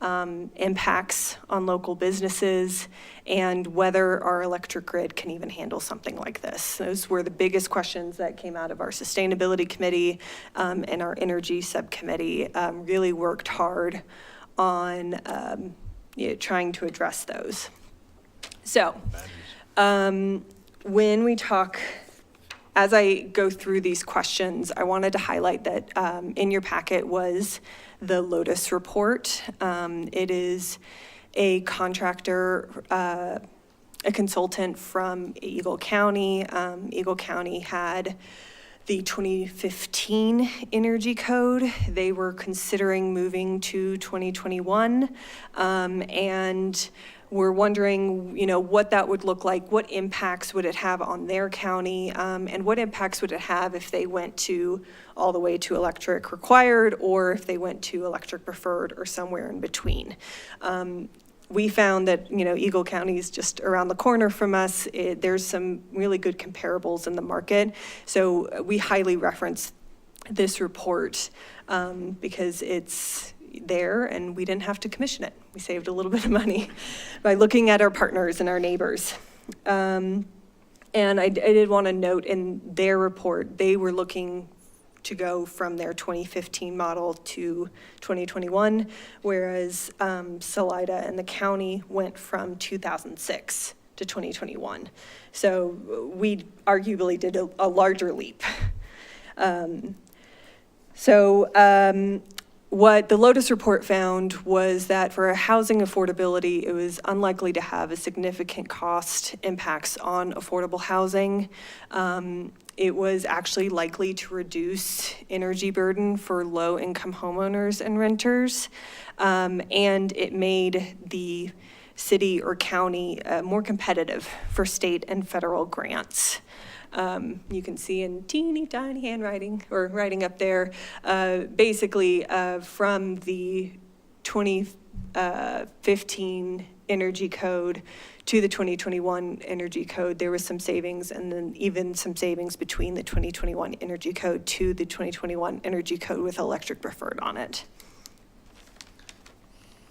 O: impacts on local businesses, and whether our electric grid can even handle something like this. Those were the biggest questions that came out of our Sustainability Committee, and our Energy Subcommittee really worked hard on trying to address those. So, when we talk, as I go through these questions, I wanted to highlight that in your packet was the Lotus report. It is a contractor, a consultant from Eagle County. Eagle County had the 2015 energy code. They were considering moving to 2021, and we're wondering, what that would look like, what impacts would it have on their county, and what impacts would it have if they went all the way to electric required, or if they went to electric preferred, or somewhere in between. We found that, Eagle County is just around the corner from us. There's some really good comparables in the market. So we highly reference this report because it's there and we didn't have to commission it. We saved a little bit of money by looking at our partners and our neighbors. And I did want to note in their report, they were looking to go from their 2015 model to 2021, whereas Salida and the county went from 2006 to 2021. So we arguably did a larger leap. What the Lotus report found was that for housing affordability, it was unlikely to have a significant cost impacts on affordable housing. It was actually likely to reduce energy burden for low-income homeowners and renters, and it made the city or county more competitive for state and federal grants. You can see in teeny tiny handwriting or writing up there, basically from the 2015 energy code to the 2021 energy code, there was some savings, and then even some savings between the 2021 energy code to the 2021 energy code with electric preferred on it.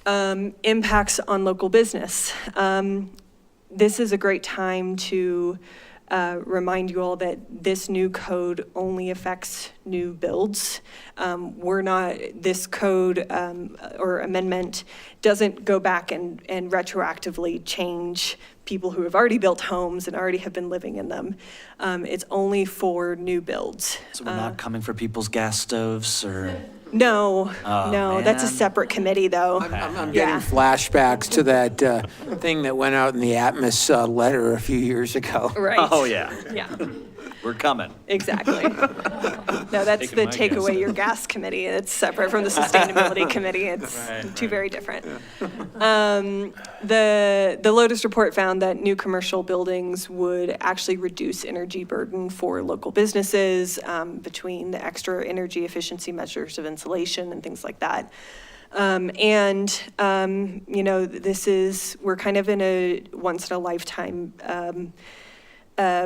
O: Impacts on local business. This is a great time to remind you all that this new code only affects new builds. This code or amendment doesn't go back and retroactively change people who have already built homes and already have been living in them. It's only for new builds.
B: So we're not coming for people's gas stoves or?
O: No,
B: Oh,
O: no, that's a
B: man.
O: separate committee though.
E: I'm getting flashbacks to that thing that went out in the Atmos letter a few years ago.
O: Right.
B: Oh, yeah.
O: Yeah.
B: We're coming.
O: Exactly. No, that's
M: Taking
O: the
M: my
O: take
M: guess.
O: away your gas committee. It's separate from the sustainability committee. It's two very different. The Lotus report found that new commercial buildings would actually reduce energy burden for local businesses between the extra energy efficiency measures of insulation and things like that. We're kind of in a once in a lifetime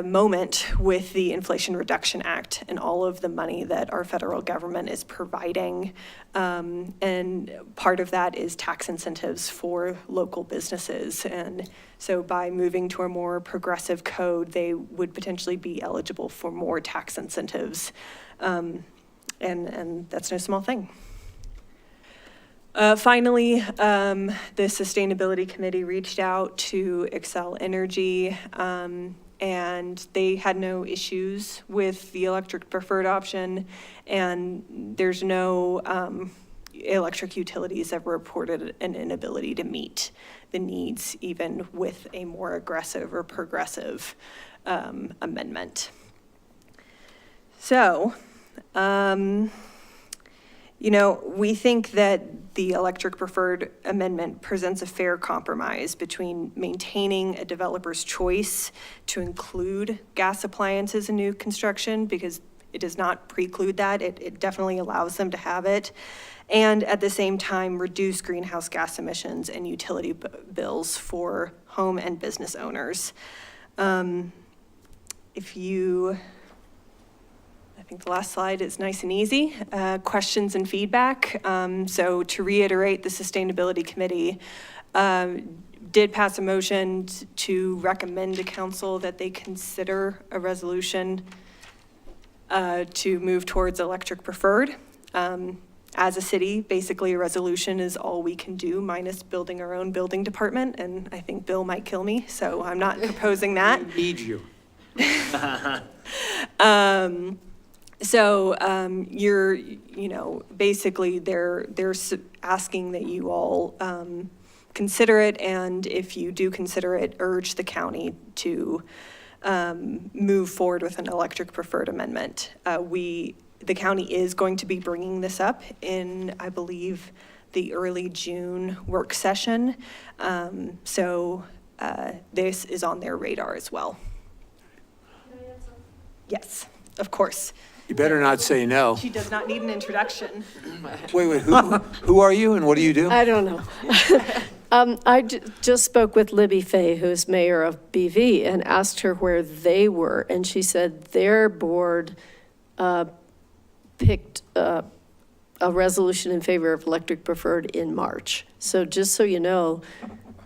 O: moment with the Inflation Reduction Act and all of the money that our federal government is providing. And part of that is tax incentives for local businesses. And so by moving to a more progressive code, they would potentially be eligible for more tax incentives. And that's no small thing. Finally, the Sustainability Committee reached out to Xcel Energy, and they had no issues with the electric preferred option, and there's no electric utilities that reported an inability to meet the needs even with a more aggressive or progressive amendment. So, You know, we think that the electric preferred amendment presents a fair compromise between maintaining a developer's choice to include gas appliances in new construction, because it does not preclude that. It definitely allows them to have it. And at the same time, reduce greenhouse gas emissions and utility bills for home and business owners. I think the last slide is nice and easy. Questions and feedback. So to reiterate, the Sustainability Committee did pass a motion to recommend to council that they consider a resolution to move towards electric preferred. As a city, basically a resolution is all we can do, minus building our own building department, and I think Bill might kill me, so I'm not proposing that.
E: Need you.
O: You're, basically they're asking that you all consider it, and if you do consider it, urge the county to move forward with an electric preferred amendment. The county is going to be bringing this up in, I believe, the early June work session. This is on their radar as well. Yes, of course.
E: You better not say no.
O: She does not need an introduction.
E: Wait, who are you and what do you do?
Q: I don't know. I just spoke with Libby Fay, who's mayor of BV, and asked her where they were. And she said their board picked a resolution in favor of electric preferred in March. So just so you know,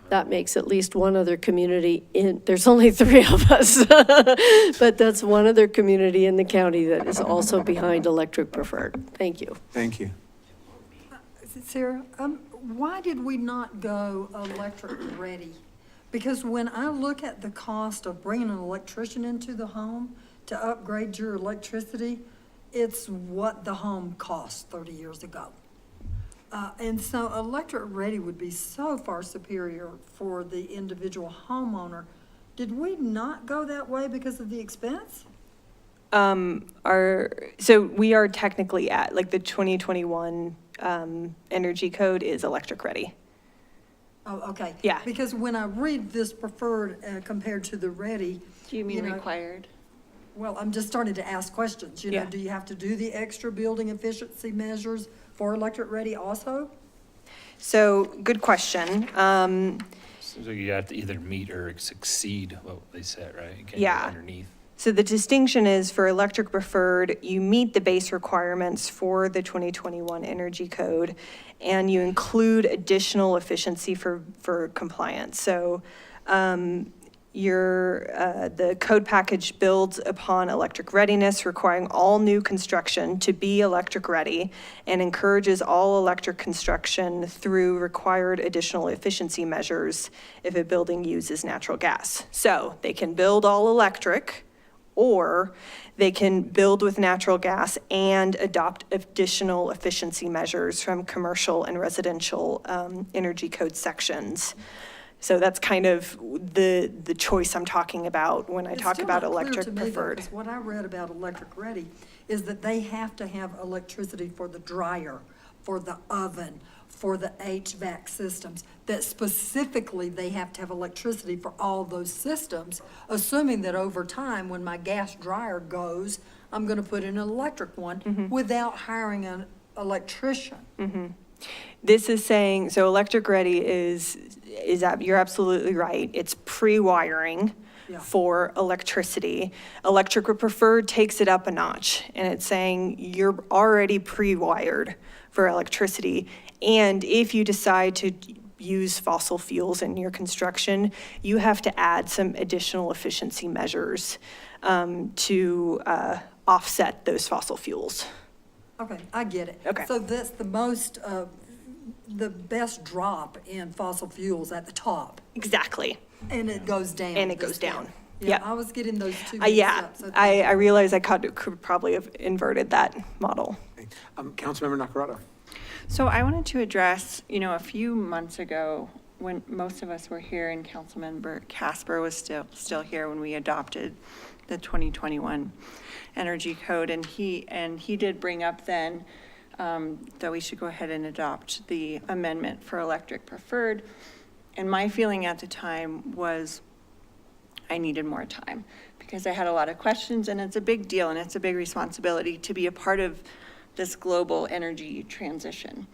Q: that makes at least one other community there's only 3 of us, but that's one other community in the county that is also behind electric preferred. Thank you.
E: Thank you.
A: Sarah, why did we not go electric ready? Because when I look at the cost of bringing an electrician into the home to upgrade your electricity, it's what the home cost 30 years ago. And so electric ready would be so far superior for the individual homeowner. Did we not go that way because of the expense?
O: So we are technically at, like, the 2021 energy code is electric ready.
A: Oh, okay.
O: Yeah.
A: Because when I read this preferred compared to the ready.
F: Do you mean required?
A: Well, I'm just starting to ask questions, you know,
O: Yeah.
A: do you have to do the extra building efficiency measures for electric ready also?
O: So, good question.
M: So you have to either meet or exceed what they set, right? You can't go
O: Yeah.
M: underneath.
O: So the distinction is for electric preferred, you meet the base requirements for the 2021 energy code, and you include additional efficiency for compliance. So, the code package builds upon electric readiness, requiring all new construction to be electric ready, and encourages all electric construction through required additional efficiency measures if a building uses natural gas. So they can build all electric, or they can build with natural gas and adopt additional efficiency measures from commercial and residential energy code sections. So that's kind of the choice I'm talking about when I talk about electric preferred.
A: Because what I read about electric ready is that they have to have electricity for the dryer, for the oven, for the HVAC systems, that specifically they have to have electricity for all those systems, assuming that over time, when my gas dryer goes, I'm gonna put in an electric one without hiring an electrician.
O: This is saying, so electric ready is you're absolutely right. It's pre-wiring for electricity. Electric preferred takes it up a notch, and it's saying you're already pre-wired for electricity. And if you decide to use fossil fuels in your construction, you have to add some additional efficiency measures to offset those fossil fuels.
A: Okay, I get it.
O: Okay.
A: So that's the best drop in fossil fuels at the top.
O: Exactly.
A: And it goes down.
O: And it goes down.
A: Yeah, I was getting those two mixed
O: Yeah,
A: up. So
O: I realize I could probably have inverted that model.
E: Councilmember Nacarado.
F: So I wanted to address, a few months ago, when most of us were here and Councilmember Casper was still here when we adopted the 2021 Energy Code, and he did bring up then that we should go ahead and adopt the amendment for electric preferred. And my feeling at the time was I needed more time because I had a lot of questions, and it's a big deal and it's a big responsibility to be a part of this global energy transition.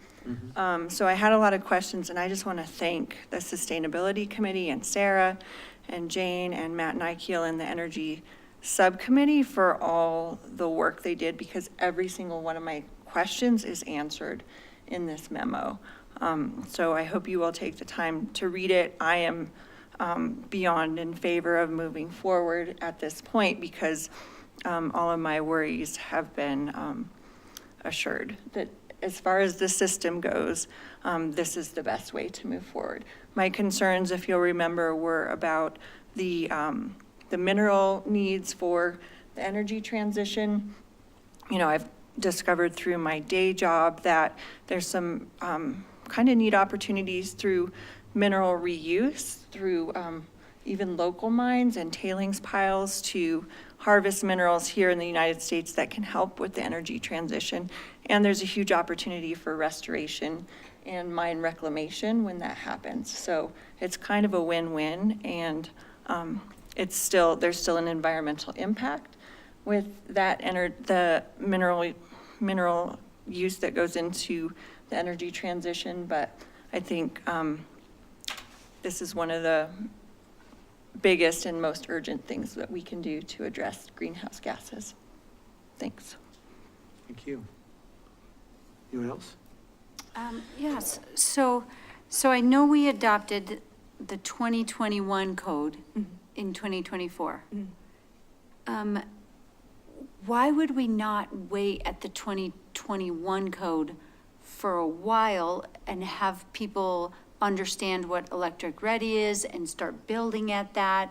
F: So I had a lot of questions, and I just want to thank the Sustainability Committee and Sarah and Jane and Matt Nykiel and the Energy Subcommittee for all the work they did, because every single one of my questions is answered in this memo. So I hope you will take the time to read it. I am beyond in favor of moving forward at this point because all of my worries have been assured that as far as the system goes, this is the best way to move forward. My concerns, if you'll remember, were about the mineral needs for the energy transition. You know, I've discovered through my day job that there's some kind of neat opportunities through mineral reuse, through even local mines and tailings piles to harvest minerals here in the United States that can help with the energy transition. And there's a huge opportunity for restoration and mine reclamation when that happens. So it's kind of a win-win, and there's still an environmental impact with that the mineral use that goes into the energy transition. But I think this is one of the biggest and most urgent things that we can do to address greenhouse gases. Thanks.
E: Thank you. Anyone else?
C: Yes, so I know we adopted the 2021 code in 2024. Why would we not wait at the 2021 code for a while and have people understand what electric ready is and start building at that?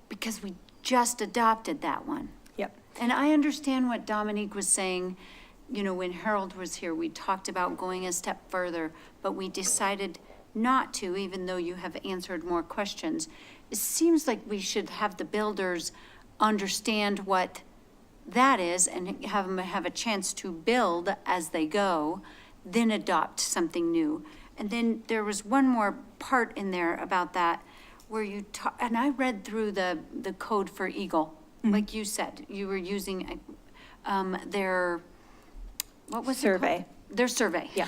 C: Because we just adopted that one.
O: Yep.
C: And I understand what Dominique was saying. You know, when Harold was here, we talked about going a step further, but we decided not to, even though you have answered more questions. It seems like we should have the builders understand what that is and have them have a chance to build as they go, then adopt something new. And then there was one more part in there about that where you talk, and I read through the code for Eagle, like you said, you were using their, what was
O: Survey.
C: it called? Their survey.
O: Yeah.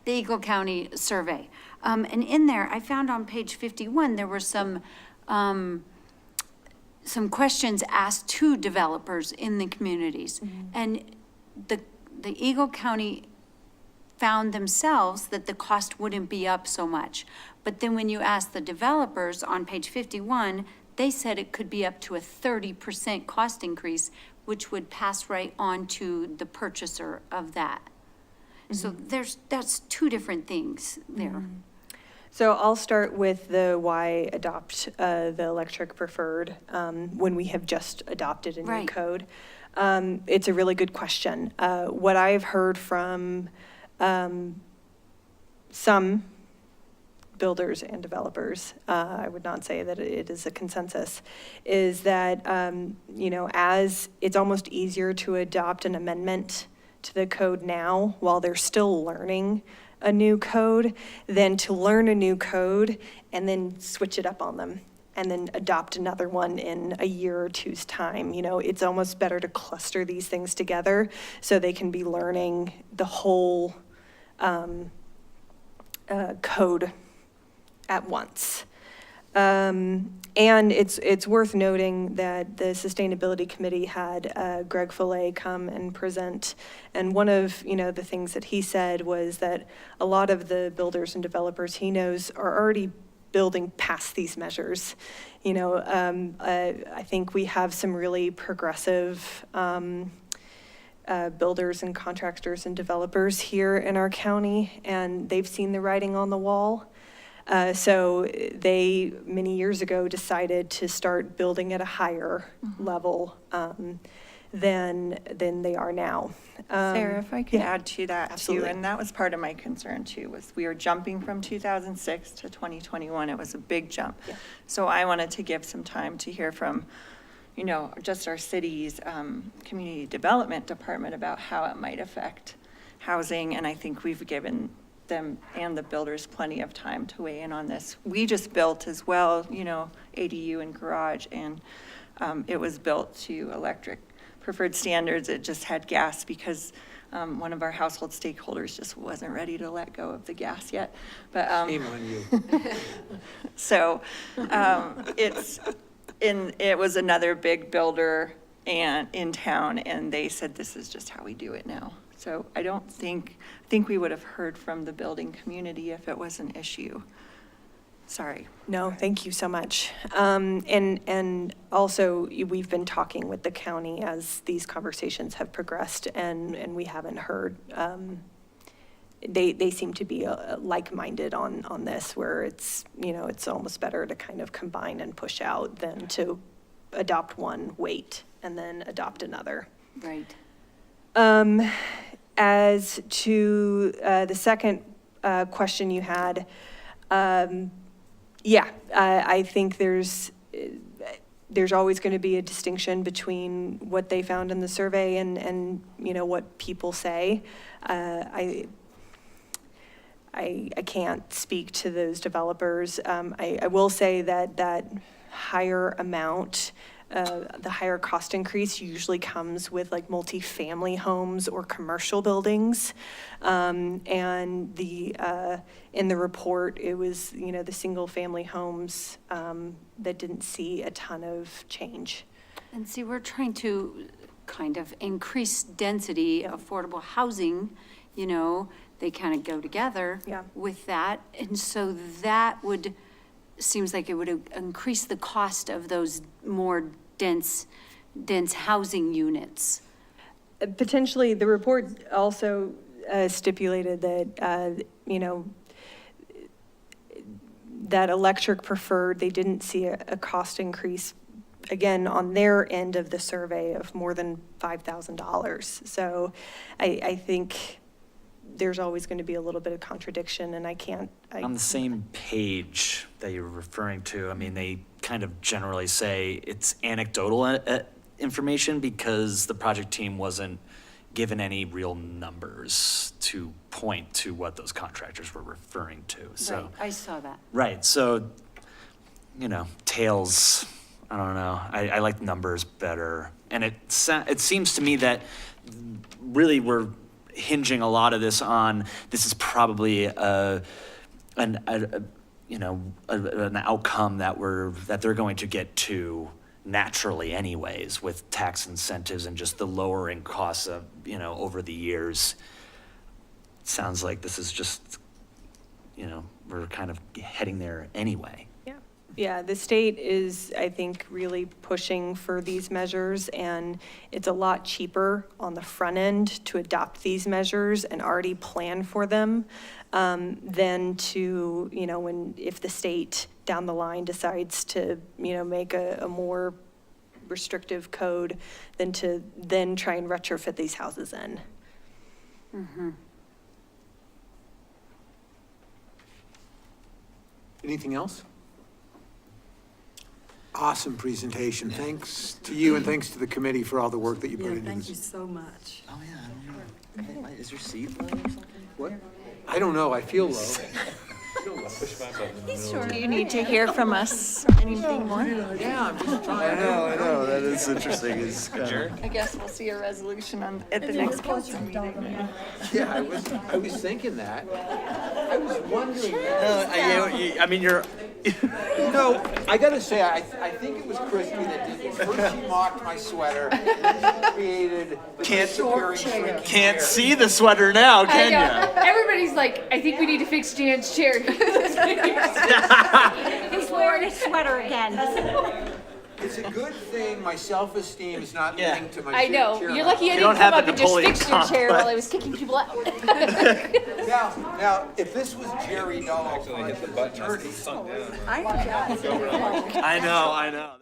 C: The Eagle County survey. And in there, I found on page 51, there were some questions asked to developers in the communities. And the Eagle County found themselves that the cost wouldn't be up so much. But then when you ask the developers on page 51, they said it could be up to a 30% cost increase, which would pass right on to the purchaser of that. So that's two different things there.
O: So I'll start with the why adopt the electric preferred when we have just adopted a new
C: Right.
O: code. It's a really good question. What I've heard from some builders and developers, I would not say that it is a consensus, is that, as it's almost easier to adopt an amendment to the code now while they're still learning a new code than to learn a new code and then switch it up on them and then adopt another one in a year or two's time. It's almost better to cluster these things together so they can be learning the whole code at once. And it's worth noting that the Sustainability Committee had Greg Follet come and present. And one of, the things that he said was that a lot of the builders and developers he knows are already building past these measures. I think we have some really progressive builders and contractors and developers here in our county, and they've seen the writing on the wall. So they, many years ago, decided to start building at a higher level than they are now.
F: Sarah, if I could
O: yeah,
F: add to that
O: absolutely.
F: too, and that was part of my concern too, was we were jumping from 2006 to 2021. It was a big jump.
O: Yeah.
F: So I wanted to give some time to hear from, just our city's community development department about how it might affect housing, and I think we've given them and the builders plenty of time to weigh in on this. We just built as well, you know, ADU and garage, and it was built to electric preferred standards. It just had gas because one of our household stakeholders just wasn't ready to let go of the gas yet. But
E: Shame on you.
F: so it was another big builder and in town, and they said this is just how we do it now. So I think we would have heard from the building community if it was an issue. Sorry.
O: No, thank you so much. And also, we've been talking with the county as these conversations have progressed, and we haven't heard, they seem to be like-minded on this, where it's, you know, it's almost better to kind of combine and push out than to adopt one, wait, and then adopt another.
C: Right.
O: As to the second question you had, I think there's always going to be a distinction between what they found in the survey and you know, what people say. I can't speak to those developers. I will say that higher amount, the higher cost increase usually comes with like multifamily homes or commercial buildings. And in the report, it was, you know, the single family homes that didn't see a ton of change.
C: And see, we're trying to kind of increase density, affordable housing, you know, they kind of go together with that. And so that seems like it would increase the cost of those more dense housing units.
O: Potentially, the report also stipulated that, you know, that electric preferred, they didn't see a cost increase, again, on their end of the survey of more than $5,000. So I think there's always going to be a little bit of contradiction, and
B: On the same page that you're referring to, I mean, they kind of generally say it's anecdotal information because the project team wasn't given any real numbers to point to what those contractors were referring to. So
C: Right, I saw that.
B: Right, so, you know, tails, I don't know, I like numbers better. And it seems to me that really we're hinging a lot of this on, this is probably an outcome that they're going to get to naturally anyways, with tax incentives and just the lowering costs of, you know, over the years. It sounds like this is just, you know, we're kind of heading there anyway.
O: Yeah, the state is, I think, really pushing for these measures, and it's a lot cheaper on the front end to adopt these measures and already plan for them than to, you know, if the state down the line decides to, you know, make a more restrictive code than to then try and retrofit these houses in.
C: Mm-hmm.
E: Anything else? Awesome presentation. Thanks to you and thanks to the committee for all the work that you put
A: Yeah,
E: into
A: thank you
E: this.
A: so much.
B: Oh, yeah, I don't know. Is your seat low or something?
E: What? I don't know. I feel low.
F: Do you need to hear from us anything more?
E: Yeah, I'm just trying.
B: I know. That is interesting.
F: I guess we'll see a resolution at the next council meeting.
E: Yeah, I was thinking that. I was wondering that.
B: I mean, you're.
E: No, I gotta say, I think it was Christy that did it. First she mocked my sweater, then she created the disappearing shrinking
B: Can't
E: hair.
B: see the sweater now,
L: I
B: can
L: know.
B: you?
L: Everybody's like, I think we need to fix Jan's chair.
N: He's wearing a sweater again.
E: It's a good thing my self-esteem is not
B: Yeah.
E: linked to my
L: I know.
E: chair
L: You're
E: now.
L: lucky I
B: don't
L: didn't
B: have
L: come
B: a
L: up and just
B: Napoleon
L: fix your chair
B: complex.
L: while I was kicking people out.
E: Now, if this was Jerry Doll, attorney,
F: I
B: I know.